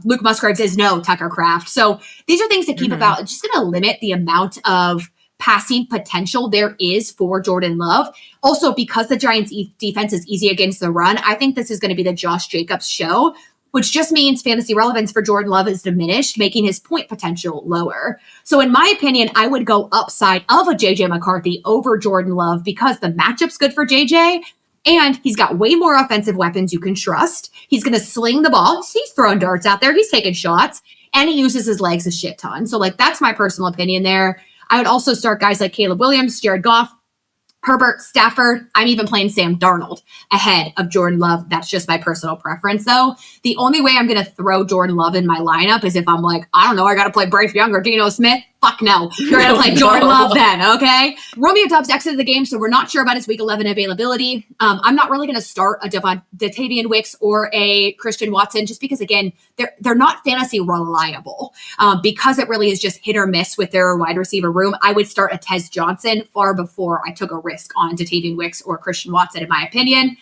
Luke Musgrave says no, Tucker Kraft. So these are things to keep about. It's just going to limit the amount of passing potential there is for Jordan Love. Also, because the Giants' defense is easy against the run, I think this is going to be the Josh Jacobs show, which just means fantasy relevance for Jordan Love is diminished, making his point potential lower. So in my opinion, I would go upside of a JJ McCarthy over Jordan Love because the matchup's good for JJ, and he's got way more offensive weapons you can trust. He's going to sling the ball. He's throwing darts out there. He's taking shots, and he uses his legs a shit ton. So, like, that's my personal opinion there. I would also start guys like Caleb Williams, Jared Goff, Herbert, Stafford. I'm even playing Sam Darnold ahead of Jordan Love. That's just my personal preference, though. The only way I'm going to throw Jordan Love in my lineup is if I'm like, I don't know, I got to play Bryce Young or Geno Smith. Fuck no. You're going to play Jordan Love then, okay? Romeo Doubs exited the game, so we're not sure about his Week 11 availability. I'm not really going to start a Datavian Wicks or a Christian Watson just because, again, they're not fantasy reliable. Because it really is just hit or miss with their wide receiver room, I would start a Tez Johnson far before I took a risk on Datavian Wicks or Christian Watson, in my opinion.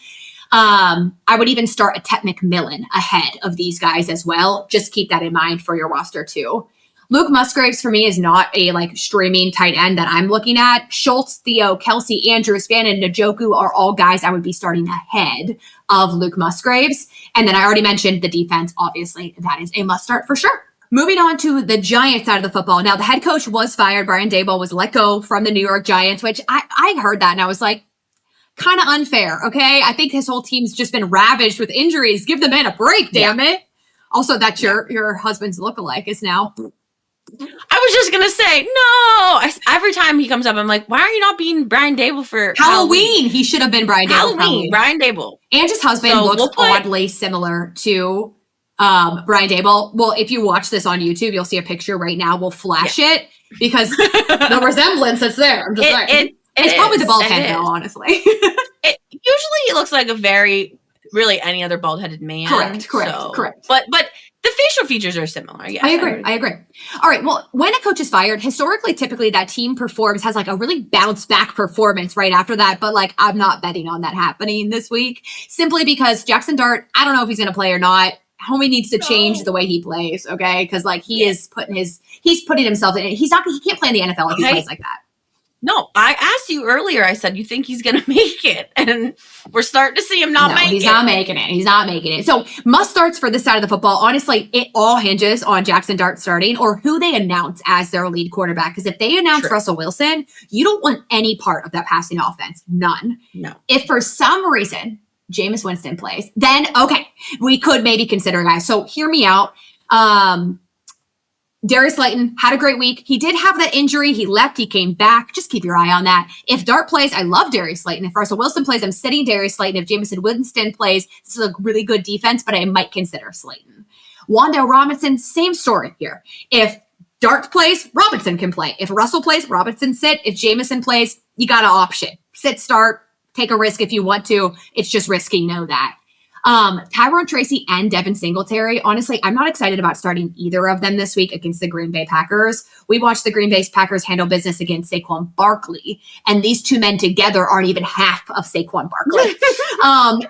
I would even start a Tet McMillan ahead of these guys as well. Just keep that in mind for your roster too. Luke Musgraves for me is not a streaming tight end that I'm looking at. Schultz, Theo, Kelsey, Andrews, Span, and Njoku are all guys I would be starting ahead of Luke Musgraves. And then I already mentioned the defense. Obviously, that is a must start for sure. Moving on to the Giants side of the football. Now, the head coach was fired. Brian Daboll was let go from the New York Giants, which I heard that and I was like, kind of unfair, okay? I think his whole team's just been ravaged with injuries. Give the man a break, damn it. Also, that's your husband's lookalike is now.
I was just going to say, no. Every time he comes up, I'm like, why are you not being Brian Daboll for
Halloween? He should have been Brian Daboll.
Brian Daboll.
And his husband looks oddly similar to Brian Daboll. Well, if you watch this on YouTube, you'll see a picture right now. We'll flash it because the resemblance is there. I'm just saying. It's probably the bald head, though, honestly.
Usually it looks like a very, really any other bald-headed man.
Correct.
But the facial features are similar. Yeah,
I agree. All right. Well, when a coach is fired, historically, typically that team has like a really bounce back performance right after that. But like, I'm not betting on that happening this week simply because Jackson Dart, I don't know if he's going to play or not. Homie needs to change the way he plays. Okay. Cause like he's putting himself in it. He can't play in the NFL if he plays like that.
No, I asked you earlier. I said, you think he's going to make it? And we're starting to see him not make it.
He's not making it. He's not making it. So must starts for this side of the football. Honestly, it all hinges on Jackson Dart starting or who they announce as their lead quarterback. Because if they announce Russell Wilson, you don't want any part of that passing offense. None.
No.
If for some reason Jameis Winston plays, then okay, we could maybe consider guys. So hear me out. Darius Slayton had a great week. He did have that injury. He left. He came back. Just keep your eye on that. If Dart plays, I love Darius Slayton. If Russell Wilson plays, I'm sitting Darius Slayton. If Jameson Winston plays, this is a really good defense, but I might consider Slayton. Wan'Dale Robinson, same story here. If Dart plays, Robinson can play. If Russell plays, Robinson sit. If Jameson plays, you got an option. Sit, start, take a risk if you want to. It's just risky. Know that. Tyrone Tracy and Devin Singletary. Honestly, I'm not excited about starting either of them this week against the Green Bay Packers. We watched the Green Bay Packers handle business against Saquon Barkley, and these two men together aren't even half of Saquon Barkley.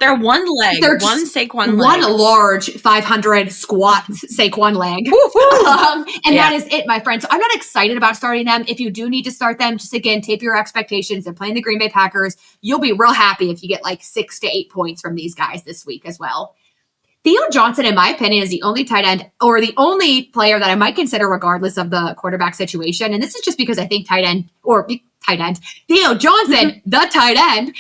They're one leg. They're one Saquon leg.
One large 500 squat Saquon leg. That is it, my friend. So I'm not excited about starting them. If you do need to start them, just again, tape your expectations. They're playing the Green Bay Packers. You'll be real happy if you get like 6 to 8 points from these guys this week as well. Theo Johnson, in my opinion, is the only tight end or the only player that I might consider regardless of the quarterback situation. And this is just because I think Theo Johnson, the tight end,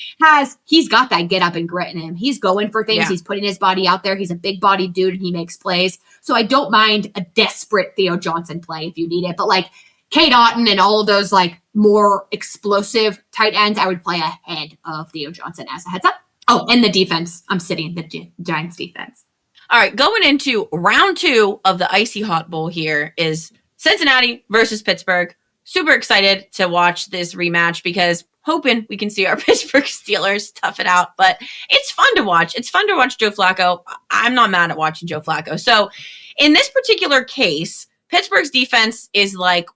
he's got that get up and grit in him. He's going for things. Yeah. He's putting his body out there. He's a big body dude and he makes plays. So I don't mind a desperate Theo Johnson play if you need it. But like Cade Otton and all of those like more explosive tight ends, I would play ahead of Theo Johnson as a heads up. Oh, and the defense. I'm sitting the Giants defense.
All right, going into round 2 of the Icy Hot Bowl here is Cincinnati versus Pittsburgh. Super excited to watch this rematch because hoping we can see our Pittsburgh Steelers tough it out. But it's fun to watch. It's fun to watch Joe Flacco. I'm not mad at watching Joe Flacco. So in this particular case, Pittsburgh's defense is like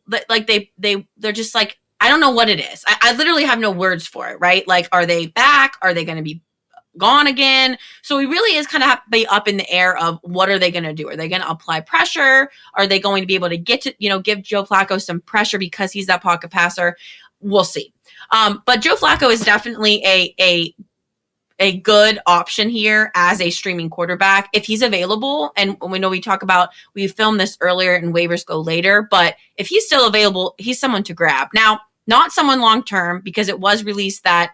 they're just like, I don't know what it is. I literally have no words for it, right? Like, are they back? Are they going to be gone again? So we really is kind of have to be up in the air of what are they going to do? Are they going to apply pressure? Are they going to be able to get to, give Joe Flacco some pressure because he's that pocket passer? We'll see. But Joe Flacco is definitely a good option here as a streaming quarterback if he's available. And we know we filmed this earlier and waivers go later, but if he's still available, he's someone to grab. Now, not someone long-term because it was released that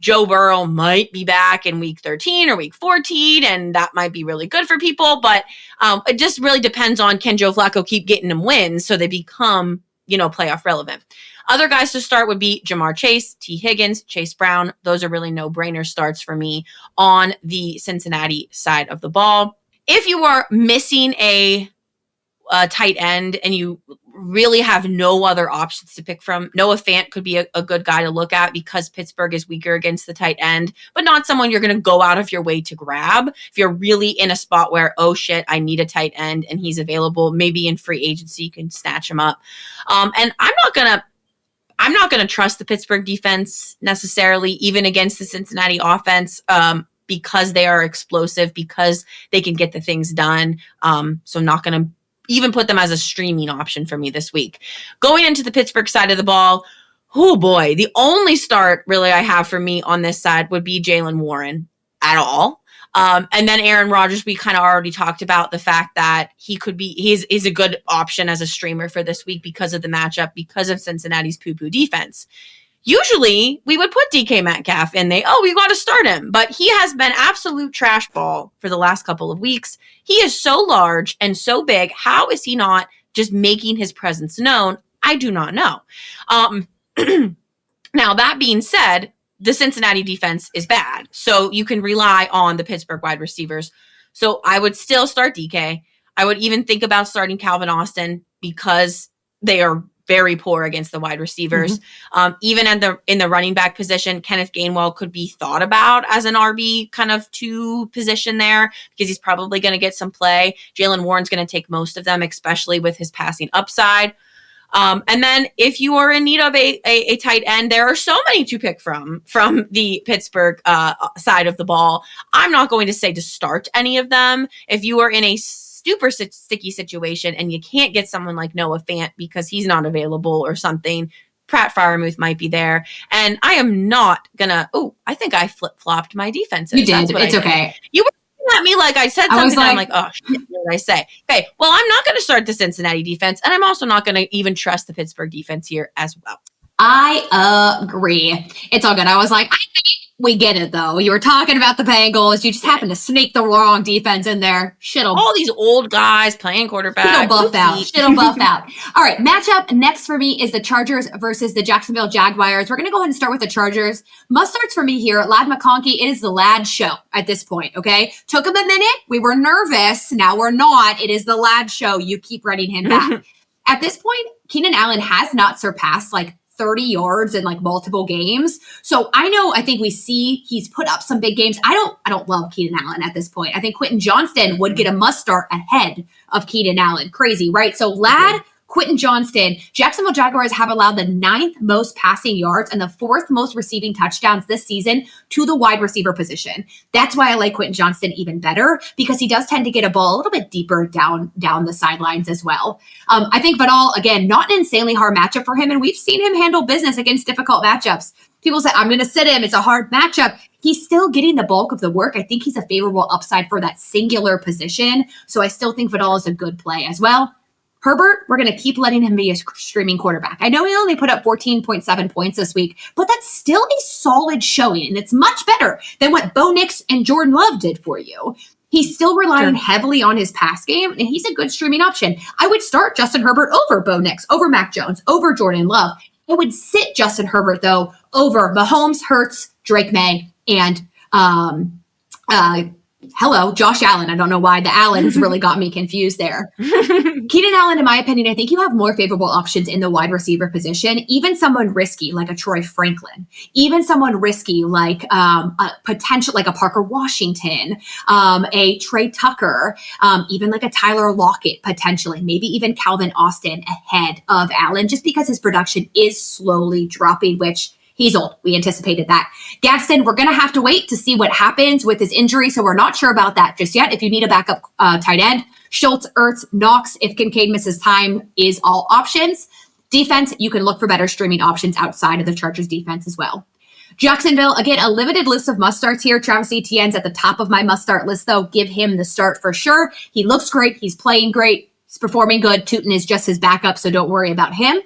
Joe Burrow might be back in week 13 or week 14, and that might be really good for people. But it just really depends on, can Joe Flacco keep getting them wins so they become, playoff relevant. Other guys to start would be Jamar Chase, T. Higgins, Chase Brown. Those are really no-brainer starts for me on the Cincinnati side of the ball. If you are missing a tight end and you really have no other options to pick from, Noah Fant could be a good guy to look at because Pittsburgh is weaker against the tight end, but not someone you're going to go out of your way to grab. If you're really in a spot where, oh shit, I need a tight end and he's available, maybe in free agency, you can snatch him up. And I'm not going to trust the Pittsburgh defense necessarily, even against the Cincinnati offense, because they are explosive, because they can get the things done. So I'm not going to even put them as a streaming option for me this week. Going into the Pittsburgh side of the ball, oh boy, the only start really I have for me on this side would be Jalen at all. And then Aaron Rodgers, we kind of already talked about the fact that he's a good option as a streamer for this week because of the matchup, because of Cincinnati's poo-poo defense. Usually we would put DK Metcalf in we got to start him, but he has been absolute trash ball for the last couple of weeks. He is so large and so big. How is he not just making his presence known? I do not know. Now, that being said, the Cincinnati defense is bad, so you can rely on the Pittsburgh wide receivers. So I would still start DK. I would even think about starting Calvin Austin because they are very poor against the wide receivers. Even in the running back position, Kenneth Gainwell could be thought about as an RB kind of 2 position there because he's probably going to get some play. Jalen Warren's going to take most of them, especially with his passing upside. And then if you are in need of a tight end, there are so many to pick from the Pittsburgh side of the ball. I'm not going to say to start any of them. If you are in a super sticky situation and you can't get someone like Noah Fant because he's not available or something, Pratt Freiermuth might be there. And I am not gonna. Oh, I think I flip-flopped my defenses.
You did. It's okay.
You were looking at me like I said something. I'm like, oh shit, what did I say? Okay, well, I'm not going to start the Cincinnati defense, and I'm also not going to even trust the Pittsburgh defense here as well.
I agree. It's all good. I was like, I think we get it, though. You were talking about the Bengals. You just happened to sneak the wrong defense in there.
All these old guys playing quarterback.
Shit'll buff out. Shit'll buff out. All right, matchup next for me is the Chargers versus the Jacksonville Jaguars. We're going to go ahead and start with the Chargers. Must-starts for me here. Lad McConkey, it is the Lad show at this point, okay? Took him a minute. We were nervous. Now we're not. It is the Lad show. You keep running him back. At this point, Keenan Allen has not surpassed, 30 yards in multiple games. So I think we see he's put up some big games. I don't love Keenan Allen at this point. I think Quentin Johnston would get a must start ahead of Keenan Allen. Crazy, right? So Lad, Quentin Johnston, Jacksonville Jaguars have allowed the 9th most passing yards and the 4th most receiving touchdowns this season to the wide receiver position. That's why I like Quentin Johnston even better, because he does tend to get a ball a little bit deeper down the sidelines as well. I think Vidal, again, not an insanely hard matchup for him, and we've seen him handle business against difficult matchups. People say, I'm going to sit him. It's a hard matchup. He's still getting the bulk of the work. I think he's a favorable upside for that singular position. So I still think Vidal is a good play as well. Herbert, we're going to keep letting him be a streaming quarterback. I know he only put up 14.7 points this week, but that's still a solid showing, and it's much better than what Bo Nix and Jordan Love did for you. He's still relying heavily on his pass game, and he's a good streaming option. I would start Justin Herbert over Bo Nix, over Mac Jones, over Jordan Love. I would sit Justin Herbert, though, over Mahomes, Hurts, Drake May, and Josh Allen. I don't know why the Allens really got me confused there. Keenan Allen, in my opinion, I think you have more favorable options in the wide receiver position. Even someone risky like a Troy Franklin, even someone risky like a potential like a Parker Washington, a Tre Tucker, even like a Tyler Lockett potentially, maybe even Calvin Austin ahead of Allen, just because his production is slowly dropping, which he's old. We anticipated that. Gadsden, we're going to have to wait to see what happens with his injury, so we're not sure about that just yet. If you need a backup tight end, Schultz, Ertz, Knox, if Kincaid misses time, is all options. Defense, you can look for better streaming options outside of the Chargers defense as well. Jacksonville, again, a limited list of must-starts here. Travis Etienne's at the top of my must-start list, though. Give him the start for sure. He looks great. He's playing great. He's performing good. Tootin is just his backup, so don't worry about him.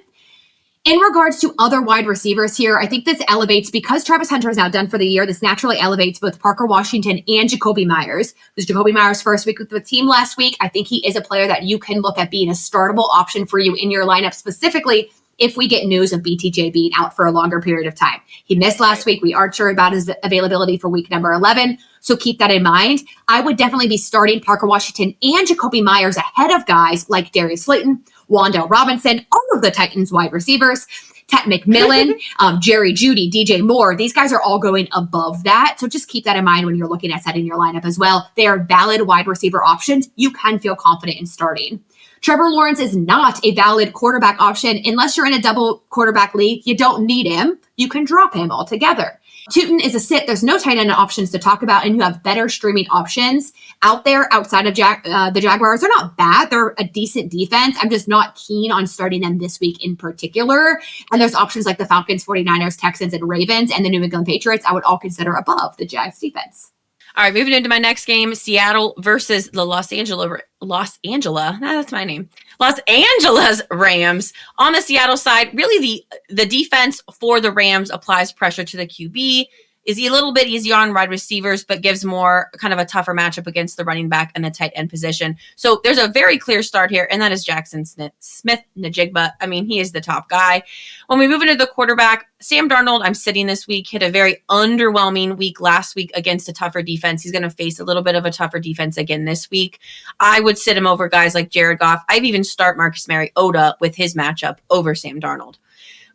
In regards to other wide receivers here, I think this elevates, because Travis Hunter is now done for the year, this naturally elevates both Parker Washington and Jacoby Myers. It was Jacoby Myers' first week with the team last week. I think he is a player that you can look at being a startable option for you in your lineup, specifically if we get news of BTJ being out for a longer period of time. He missed last week. We aren't sure about his availability for week number 11, so keep that in mind. I would definitely be starting Parker Washington and Jacoby Myers ahead of guys like Darius Slayton, Wandale Robinson, all of the Titans wide receivers, Ted McMillan, Jerry Jeudy, DJ Moore. These guys are all going above that. So just keep that in mind when you're looking at setting your lineup as well. They are valid wide receiver options you can feel confident in starting. Trevor Lawrence is not a valid quarterback option unless you're in a double quarterback league. You don't need him. You can drop him altogether. Tootin is a sit. There's no tight end options to talk about, and you have better streaming options out there outside of the Jaguars. They're not bad. They're a decent defense. I'm just not keen on starting them this week in particular. And there's options like the Falcons, 49ers, Texans, and Ravens, and the New England Patriots I would all consider above the Jags defense.
All right, moving into my next game, Seattle versus the Los Angeles Rams. On the Seattle side, really the defense for the Rams applies pressure to the QB. is a little bit easier on wide receivers, but gives more kind of a tougher matchup against the running back and the tight end position. So there's a very clear start here, and that is Jackson Smith-Njigba. I mean, he is the top guy. When we move into the quarterback, Sam Darnold, I'm sitting this week, hit a very underwhelming week last week against a tougher defense. He's going to face a little bit of a tougher defense again this week. I would sit him over guys like Jared Goff. I'd even start Marcus Mariota with his matchup over Sam Darnold.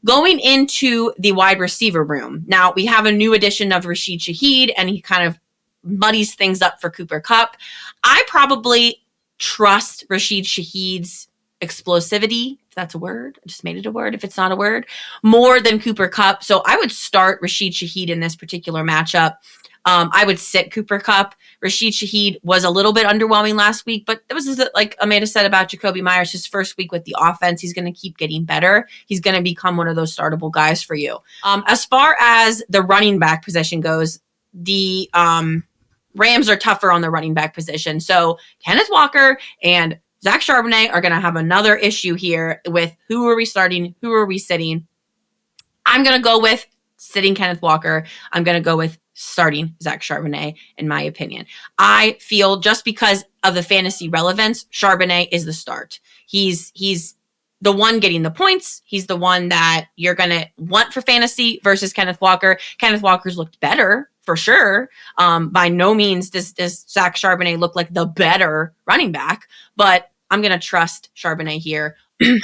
Going into the wide receiver room, now we have a new addition of Rashid Shaheed, and he kind of muddies things up for Cooper Kupp. I probably trust Rashid Shaheed's explosivity, if that's a word. I just made it a word if it's not a word, more than Cooper Kupp. So I would start Rashid Shaheed in this particular matchup. I would sit Cooper Kupp. Rashid Shaheed was a little bit underwhelming last week, but it was like Amanda said about Jacoby Myers, his first week with the offense. He's going to keep getting better. He's going to become one of those startable guys for you. As far as the running back position goes, the Rams are tougher on the running back position. So Kenneth Walker and Zach Charbonnet are going to have another issue here with who are we starting, who are we sitting. I'm going to go with sitting Kenneth Walker. I'm going to go with starting Zach Charbonnet, in my opinion. I feel just because of the fantasy relevance, Charbonnet is the start. He's the one getting the points. He's the one that you're going to want for fantasy versus Kenneth Walker. Kenneth Walker's looked better for sure. By no means does Zach Charbonnet look like the better running back, but I'm going to trust Charbonnet here.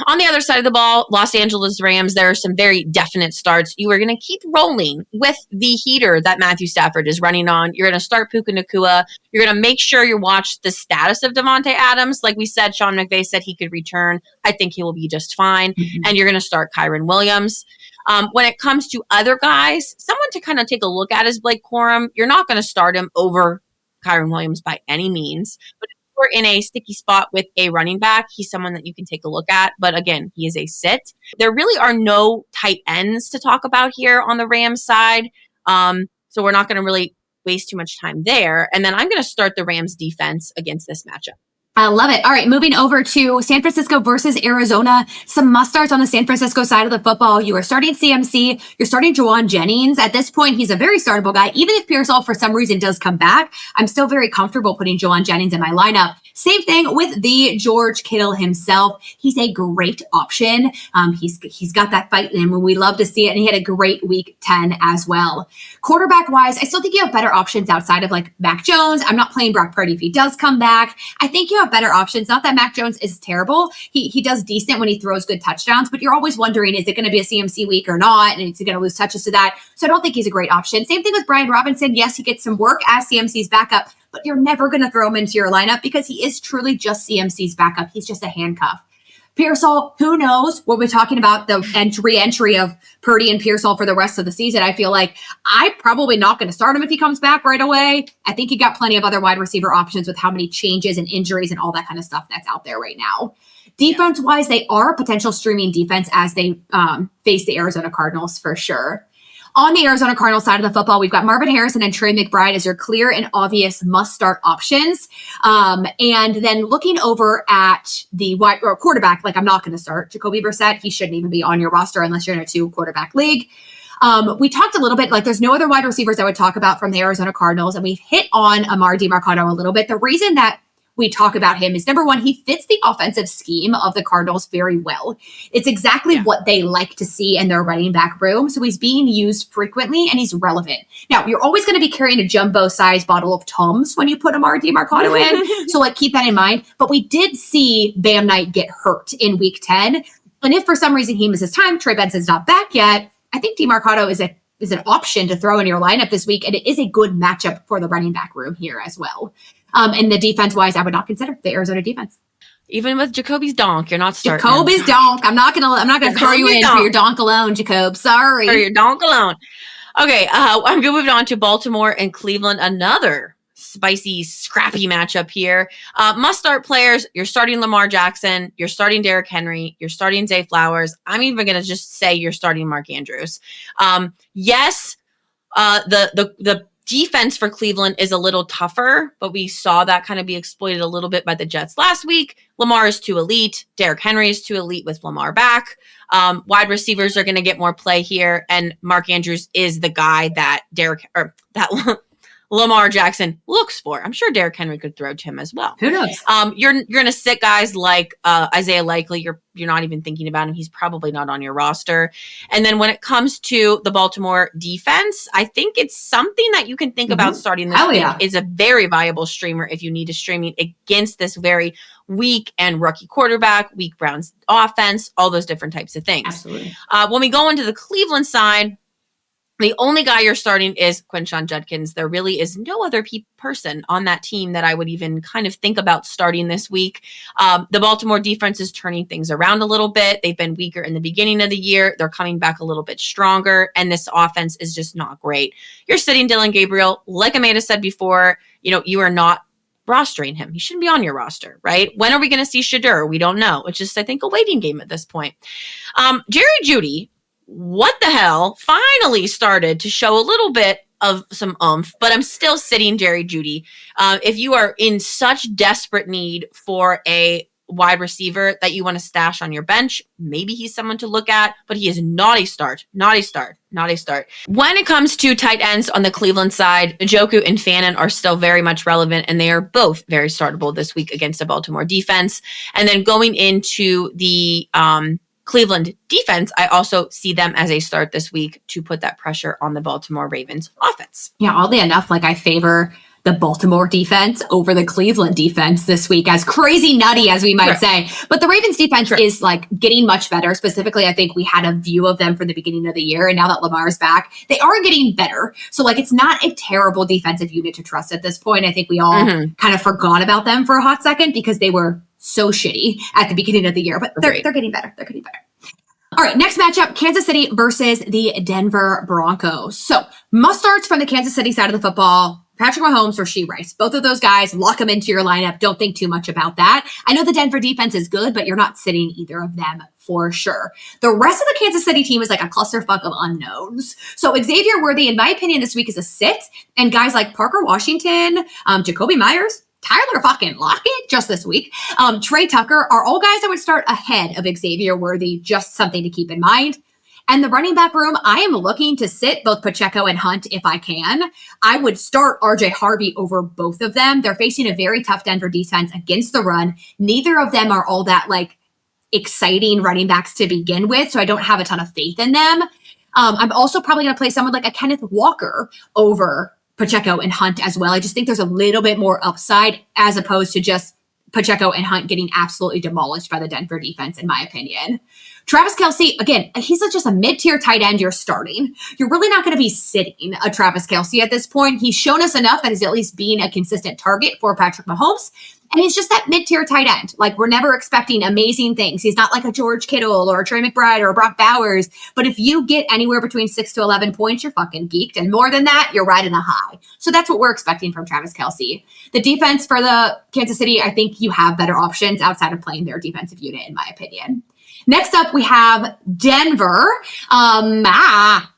On the other side of the ball, Los Angeles Rams, there are some very definite starts. You are going to keep rolling with the heater that Matthew Stafford is running on. You're going to start Puka Nacua. You're going to make sure you watch the status of Devontae Adams. Like we said, Sean McVay said he could return. I think he will be just fine. Mm-hmm. And you're going to start Kyren Williams. When it comes to other guys, someone to kind of take a look at is Blake Corum. You're not going to start him over Kyren Williams by any means. But we're in a sticky spot with a running back, he's someone that you can take a look at. But again, he is a sit. There really are no tight ends to talk about here on the Rams side. So we're not going to really waste too much time there. And then I'm going to start the Rams defense against this matchup.
I love it. All right, moving over to San Francisco versus Arizona. Some must-starts on the San Francisco side of the football. You are starting CMC. You're starting Juwan Jennings. At this point, he's a very startable guy. Even if Pearsall, for some reason, does come back, I'm still very comfortable putting Juwan Jennings in my lineup. Same thing with the George Kittle himself. He's a great option. He's got that fight in him. We love to see it, and he had a great week 10 as well. Quarterback-wise, I still think you have better options outside of like Mac Jones. I'm not playing Brock Purdy if he does come back. I think you have better options. Not that Mac Jones is terrible. He does decent when he throws good touchdowns, but you're always wondering, is it going to be a CMC week or not? And is he going to lose touches to that? So I don't think he's a great option. Same thing with Brian Robinson. Yes, he gets some work as CMC's backup, but you're never going to throw him into your lineup because he is truly just CMC's backup. He's just a handcuff. Pearsall, who knows? We'll be talking about the re-entry of Purdy and Pearsall for the rest of the season. I feel like I'm probably not going to start him if he comes back right away. I think you got plenty of other wide receiver options with how many changes and injuries and all that kind of stuff that's out there right now. Defense-wise, they are a potential streaming defense as they face the Arizona Cardinals for sure. On the Arizona Cardinals side of the football, we've got Marvin Harrison and Trey McBride as your clear and obvious must-start options. And then looking over at the quarterback, like I'm not going to start Jacoby Brissett. He shouldn't even be on your roster unless you're in a 2-quarterback league. We talked a little bit, like there's no other wide receivers I would talk about from the Arizona Cardinals, and we've hit on Emari Demarcado a little bit. The reason that we talk about him is, number one, he fits the offensive scheme of the Cardinals very well. It's exactly what they like to see in their running back room. So he's being used frequently and he's relevant. Now, you're always going to be carrying a jumbo-sized bottle of Tums when you put Emari Demarcado in. So keep that in mind. But we did see Bam Knight get hurt in week 10. And if for some reason he misses time, Trey Benson's not back yet, I think Demarcado is an option to throw in your lineup this week. And it is a good matchup for the running back room here as well. And the defense-wise, I would not consider the Arizona defense.
Even with Jacoby's donk, you're not starting.
Jacoby's donk. I'm not gonna throw you in for your donk alone, Jacob. Sorry.
For your donk alone. Okay, I'm gonna move on to Baltimore and Cleveland. Another spicy, scrappy matchup here. Must-start players. You're starting Lamar Jackson. You're starting Derrick Henry. You're starting Zay Flowers. I'm even gonna just say you're starting Mark Andrews. Yes, the defense for Cleveland is a little tougher, but we saw that kind of be exploited a little bit by the Jets last week. Lamar is too elite. Derrick Henry is too elite with Lamar back. Wide receivers are going to get more play here, and Mark Andrews is the guy that Lamar Jackson looks for. I'm sure Derrick Henry could throw to him as well.
Who knows?
You're going to sit guys like Isaiah Likely. You're not even thinking about him. He's probably not on your roster. And then when it comes to the Baltimore defense, I think it's something that you can think about starting this week. Is a very viable streamer if you need a streaming against this very weak and rookie quarterback, weak Browns offense, all those different types of things.
Absolutely.
When we go into the Cleveland side, the only guy you're starting is Quinshon Judkins. There really is no other person on that team that I would even kind of think about starting this week. The Baltimore defense is turning things around a little bit. They've been weaker in the beginning of the year. They're coming back a little bit stronger, and this offense is just not great. You're sitting Dylan Gabriel. Like Amanda said before, you are not rostering him. He shouldn't be on your roster, right? When are we going to see Shadur? We don't know. It's just, I think, a waiting game at this point. Jerry Jeudy, what the hell, finally started to show a little bit of some oomph, but I'm still sitting Jerry Jeudy. If you are in such desperate need for a wide receiver that you want to stash on your bench, maybe he's someone to look at, but he is not a start. When it comes to tight ends on the Cleveland side, Njoku and Fannin are still very much relevant, and they are both very startable this week against the Baltimore defense. And then going into the Cleveland defense, I also see them as a start this week to put that pressure on the Baltimore Ravens offense.
Yeah, oddly enough, I favor the Baltimore defense over the Cleveland defense this week, as crazy nutty as we might say. But the Ravens defense is getting much better. Specifically, I think we had a view of them from the beginning of the year, and now that Lamar's back, they are getting better. So it's not a terrible defensive unit to trust at this point. I think we all kind of forgot about them for a hot second because they were so shitty at the beginning of the year, but they're getting better. They're getting better. All right, next matchup, Kansas City versus the Denver Broncos. So must starts from the Kansas City side of the football, Patrick Mahomes or Rashee Rice. Both of those guys, lock them into your lineup. Don't think too much about that. I know the Denver defense is good, but you're not sitting either of them for sure. The rest of the Kansas City team is like a clusterfuck of unknowns. So Xavier Worthy, in my opinion, this week is a sit. And guys like Parker Washington, Jacoby Myers, Tyler fucking Lockett just this week, Tre Tucker are all guys that would start ahead of Xavier Worthy, just something to keep in mind. And the running back room, I am looking to sit both Pacheco and Hunt if I can. I would start RJ Harvey over both of them. They're facing a very tough Denver defense against the run. Neither of them are all that exciting running backs to begin with, so I don't have a ton of faith in them. I'm also probably going to play someone like a Kenneth Walker over Pacheco and Hunt as well. I just think there's a little bit more upside as opposed to just Pacheco and Hunt getting absolutely demolished by the Denver defense, in my opinion. Travis Kelce, again, he's just a mid-tier tight end you're starting. You're really not going to be sitting a Travis Kelce at this point. He's shown us enough that he's at least being a consistent target for Patrick Mahomes. And he's just that mid-tier tight end. We're never expecting amazing things. He's not like a George Kittle or a Trey McBride or a Brock Bowers. But if you get anywhere between 6 to 11 points, you're fucking geeked. And more than that, you're riding a high. So that's what we're expecting from Travis Kelce. The defense for the Kansas City, I think you have better options outside of playing their defensive unit, in my opinion. Next up, we have Denver.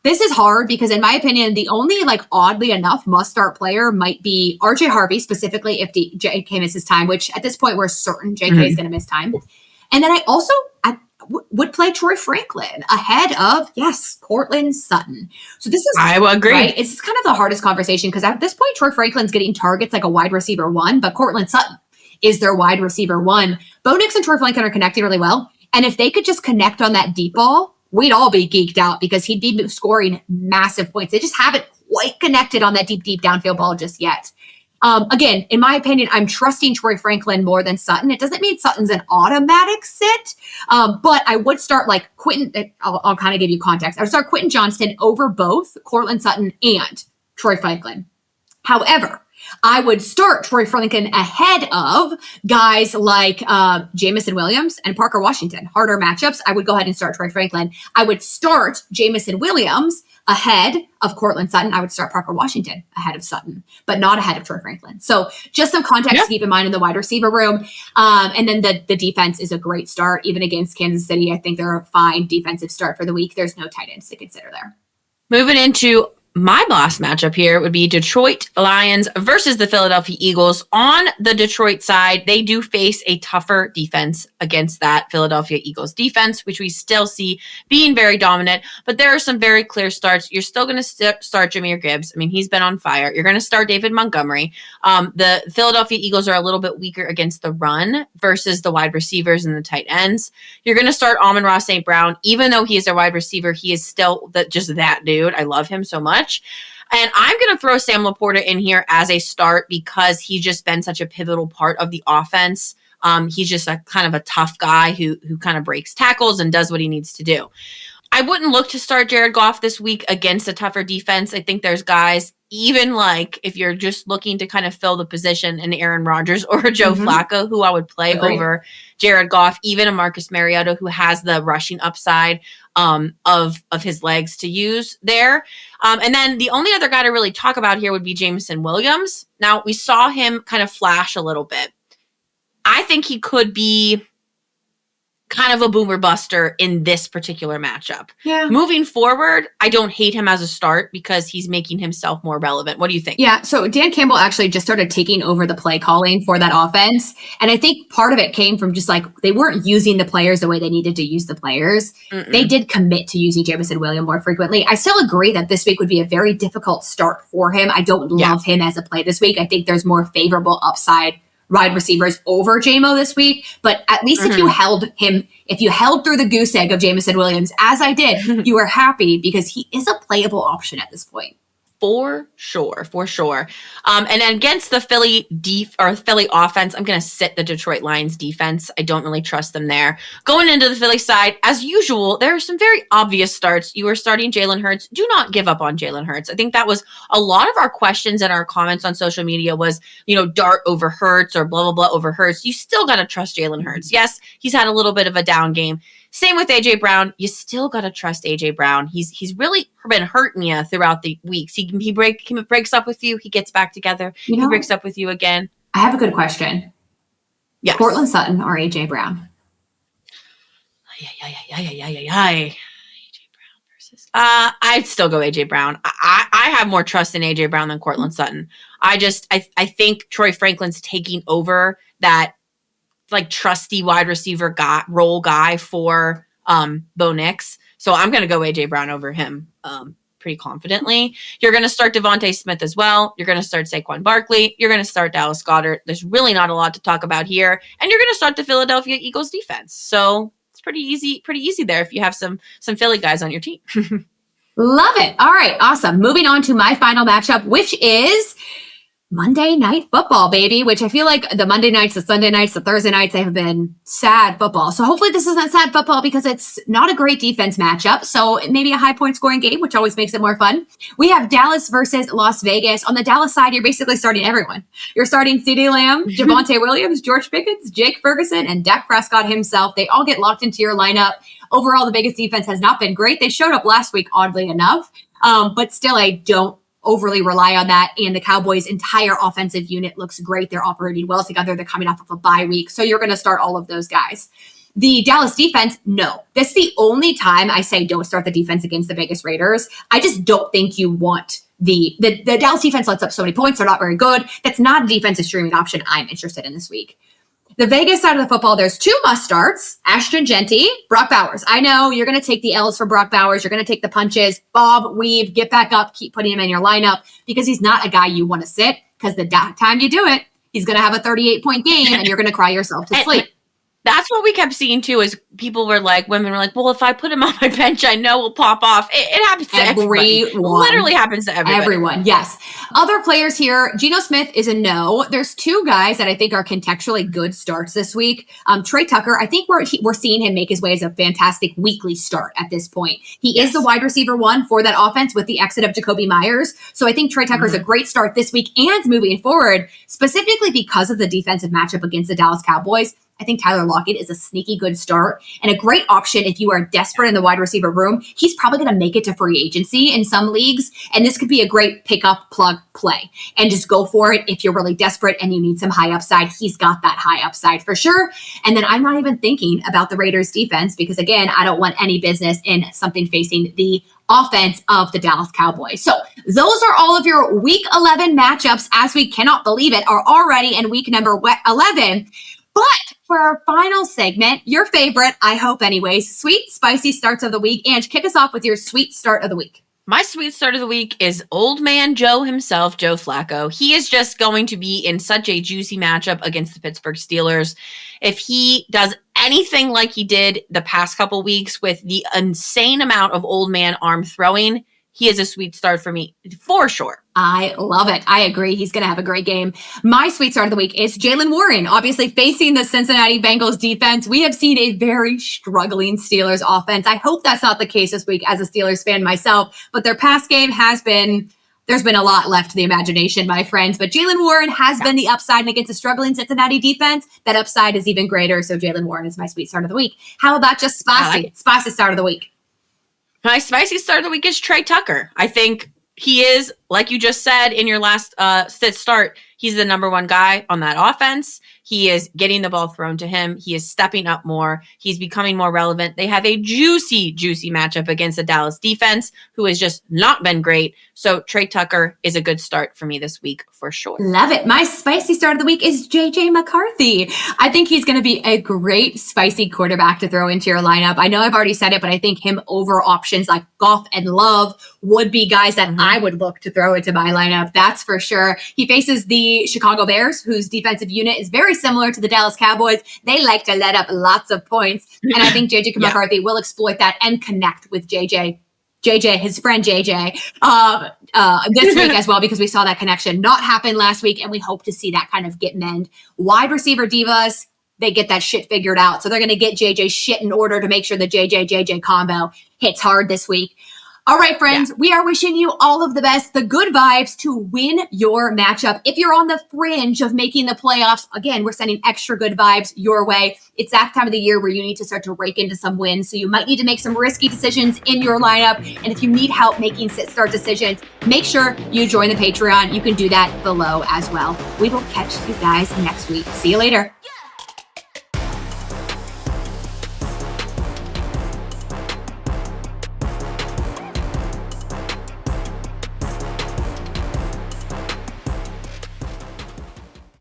This is hard because, in my opinion, the only, oddly enough, must-start player might be RJ Harvey, specifically if JK misses time, which at this point, we're certain JK is going to miss time. And then I would play Troy Franklin ahead of, Courtland Sutton. So this is,
I will agree.
Right? It's kind of the hardest conversation because at this point, Troy Franklin's getting targets like a wide receiver 1, but Courtland Sutton is their wide receiver 1. Bo Nix and Troy Franklin are connecting really well. And if they could just connect on that deep ball, we'd all be geeked out because he'd be scoring massive points. They just haven't quite connected on that deep downfield ball just yet. Again, in my opinion, I'm trusting Troy Franklin more than Sutton. It doesn't mean Sutton's an automatic sit, but I would start Quentin. I'll kind of give you context. I would start Quentin Johnston over both Courtland Sutton and Troy Franklin. However, I would start Troy Franklin ahead of guys like Jamison Williams and Parker Washington. Harder matchups, I would go ahead and start Troy Franklin. I would start Jamison Williams ahead of Courtland Sutton. I would start Parker Washington ahead of Sutton, but not ahead of Troy Franklin. So just some context to keep in mind in the wide receiver room. And then the defense is a great start, even against Kansas City. I think they're a fine defensive start for the week. There's no tight ends to consider there.
Moving into my last matchup here would be Detroit Lions versus the Philadelphia Eagles. On the Detroit side, they do face a tougher defense against that Philadelphia Eagles defense, which we still see being very dominant. But there are some very clear starts. You're still going to start Jahmyr Gibbs. I mean, he's been on fire. You're going to start David Montgomery. The Philadelphia Eagles are a little bit weaker against the run versus the wide receivers and the tight ends. You're going to start Amon-Ra St. Brown. Even though he is a wide receiver, he is still just that dude. I love him so much. And I'm going to throw Sam Laporta in here as a start because he's just been such a pivotal part of the offense. He's just a kind of a tough guy who kind of breaks tackles and does what he needs to do. I wouldn't look to start Jared Goff this week against a tougher defense. I think there's guys, even like if you're just looking to kind of fill the position, in Aaron Rodgers or Joe Flacco, who I would play over Jared Goff, even a Marcus Mariota, who has the rushing upside of his legs to use there. And then the only other guy to really talk about here would be Jameson Williams. Now, we saw him kind of flash a little bit. I think he could be kind of a boomer buster in this particular matchup. Yeah. Moving forward, I don't hate him as a start because he's making himself more relevant. What do you think?
Yeah, so Dan Campbell actually just started taking over the play calling for that offense. And I think part of it came from just like they weren't using the players the way they needed to use the players. They did commit to using Jameson Williams more frequently. I still agree that this week would be a very difficult start for him. I don't love him as a play this week. I think there's more favorable upside wide receivers over JMO this week, but at least if you held through the goose egg of Jameson Williams, as I did, you are happy because he is a playable option at this point.
For sure. And against the Philly offense, I'm going to sit the Detroit Lions defense. I don't really trust them there. Going into the Philly side, as usual, there are some very obvious starts. You are starting Jalen Hurts. Do not give up on Jalen Hurts. I think that was a lot of our questions and our comments on social media was, Dart over Hurts or blah, blah, blah over Hurts. You still got to trust Jalen Hurts. Yes, he's had a little bit of a down game. Same with A.J. Brown. You still got to trust A.J. Brown. He's really been hurting you throughout the weeks. He breaks up with you. He gets back together. He breaks up with you again.
I have a good question.
Yes.
Cortland Sutton or A.J. Brown?
A.J. Brown versus... I'd still go A.J. Brown. I have more trust in A.J. Brown than Cortland Sutton. I think Troy Franklin's taking over that like trusty wide receiver role guy for Bo Nix. So I'm going to go AJ Brown over him pretty confidently. You're going to start Devontae Smith as well. You're going to start Saquon Barkley. You're going to start Dallas Goedert. There's really not a lot to talk about here. And you're going to start the Philadelphia Eagles defense. So it's pretty easy there if you have some Philly guys on your team.
Love it. All right. Awesome. Moving on to my final matchup, which is Monday Night Football, baby, which I feel like the Monday nights, the Sunday nights, the Thursday nights, they have been sad football. So hopefully this isn't sad football because it's not a great defense matchup. So maybe a high point scoring game, which always makes it more fun. We have Dallas versus Las Vegas. On the Dallas side, you're basically starting everyone. You're starting CeeDee Lamb, Javonte Williams, George Pickens, Jake Ferguson, and Dak Prescott himself. They all get locked into your lineup. Overall, the Vegas defense has not been great. They showed up last week, oddly enough. But still, I don't overly rely on that. And the Cowboys' entire offensive unit looks great. They're operating well together. They're coming off of a bye week. So you're going to start all of those guys. The Dallas defense, no. That's the only time I say don't start the defense against the Vegas Raiders. I just don't think you want the Dallas defense lets up so many points. They're not very good. That's not a defensive streaming option I'm interested in this week. The Vegas side of the football, there's two must-starts, Ashton Genty, Brock Bowers. I know you're going to take the L's for Brock Bowers. You're going to take the punches. Bob, weave, get back up, keep putting him in your lineup because he's not a guy you want to sit because the time you do it, he's going to have a 38-point game and you're going to cry yourself to sleep.
That's what we kept seeing too is women were like, well, if I put him on my bench, I know we'll pop off. It happens to everybody. Literally happens to everybody.
Everyone, yes. Other players here, Geno Smith is a no. There's two guys that I think are contextually good starts this week. Tre Tucker, I think we're seeing him make his way as a fantastic weekly start at this point. He is the wide receiver one for that offense with the exit of Jacoby Myers. So I think Tre Tucker is a great start this week and moving forward, specifically because of the defensive matchup against the Dallas Cowboys. I think Tyler Lockett is a sneaky good start and a great option if you are desperate in the wide receiver room. He's probably going to make it to free agency in some leagues, and this could be a great pickup, plug, play. And just go for it if you're really desperate and you need some high upside. He's got that high upside for sure. And then I'm not even thinking about the Raiders defense because, again, I don't want any business in something facing the offense of the Dallas Cowboys. So those are all of your week 11 matchups, as we cannot believe it, are already in week number 11. But for our final segment, your favorite, I hope anyways, sweet, spicy starts of the week. Ange, kick us off with your sweet start of the week.
My sweet start of the week is old man Joe himself, Joe Flacco. He is just going to be in such a juicy matchup against the Pittsburgh Steelers. If he does anything like he did the past couple weeks with the insane amount of old man arm throwing, he is a sweet start for me, for sure.
I love it. I agree. He's going to have a great game. My sweet start of the week is Jalen Warren, obviously facing the Cincinnati Bengals defense. We have seen a very struggling Steelers offense. I hope that's not the case this week as a Steelers fan myself, but their pass game has been, there's been a lot left to the imagination, my friends, but Jalen Warren has been the upside, and against a struggling Cincinnati defense, that upside is even greater. So Jalen Warren is my sweet start of the week. How about just spicy start of the week?
My spicy start of the week is Tre Tucker. I think he is, like you just said in your last start, he's the number one guy on that offense. He is getting the ball thrown to him. He is stepping up more. He's becoming more relevant. They have a juicy, juicy matchup against the Dallas defense, who has just not been great. So Tre Tucker is a good start for me this week for sure.
Love it. My spicy start of the week is JJ McCarthy. I think he's going to be a great spicy quarterback to throw into your lineup. I know I've already said it, but I think him over options like Goff and Love would be guys that I would look to throw into my lineup. That's for sure. He faces the Chicago Bears, whose defensive unit is very similar to the Dallas Cowboys. They like to let up lots of points. And I think JJ McCarthy will exploit that and connect with JJ, his friend JJ, this week as well, because we saw that connection not happen last week, and we hope to see that kind of get mend. Wide receiver divas, they get that shit figured out. So they're going to get JJ shit in order to make sure the JJ combo hits hard this week. All right, friends, we are wishing you all of the best, the good vibes to win your matchup. If you're on the fringe of making the playoffs, again, we're sending extra good vibes your way. It's that time of the year where you need to start to rake into some wins. So you might need to make some risky decisions in your lineup. And if you need help making sit-start decisions, make sure you join the Patreon. You can do that below as well. We will catch you guys next week. See you later.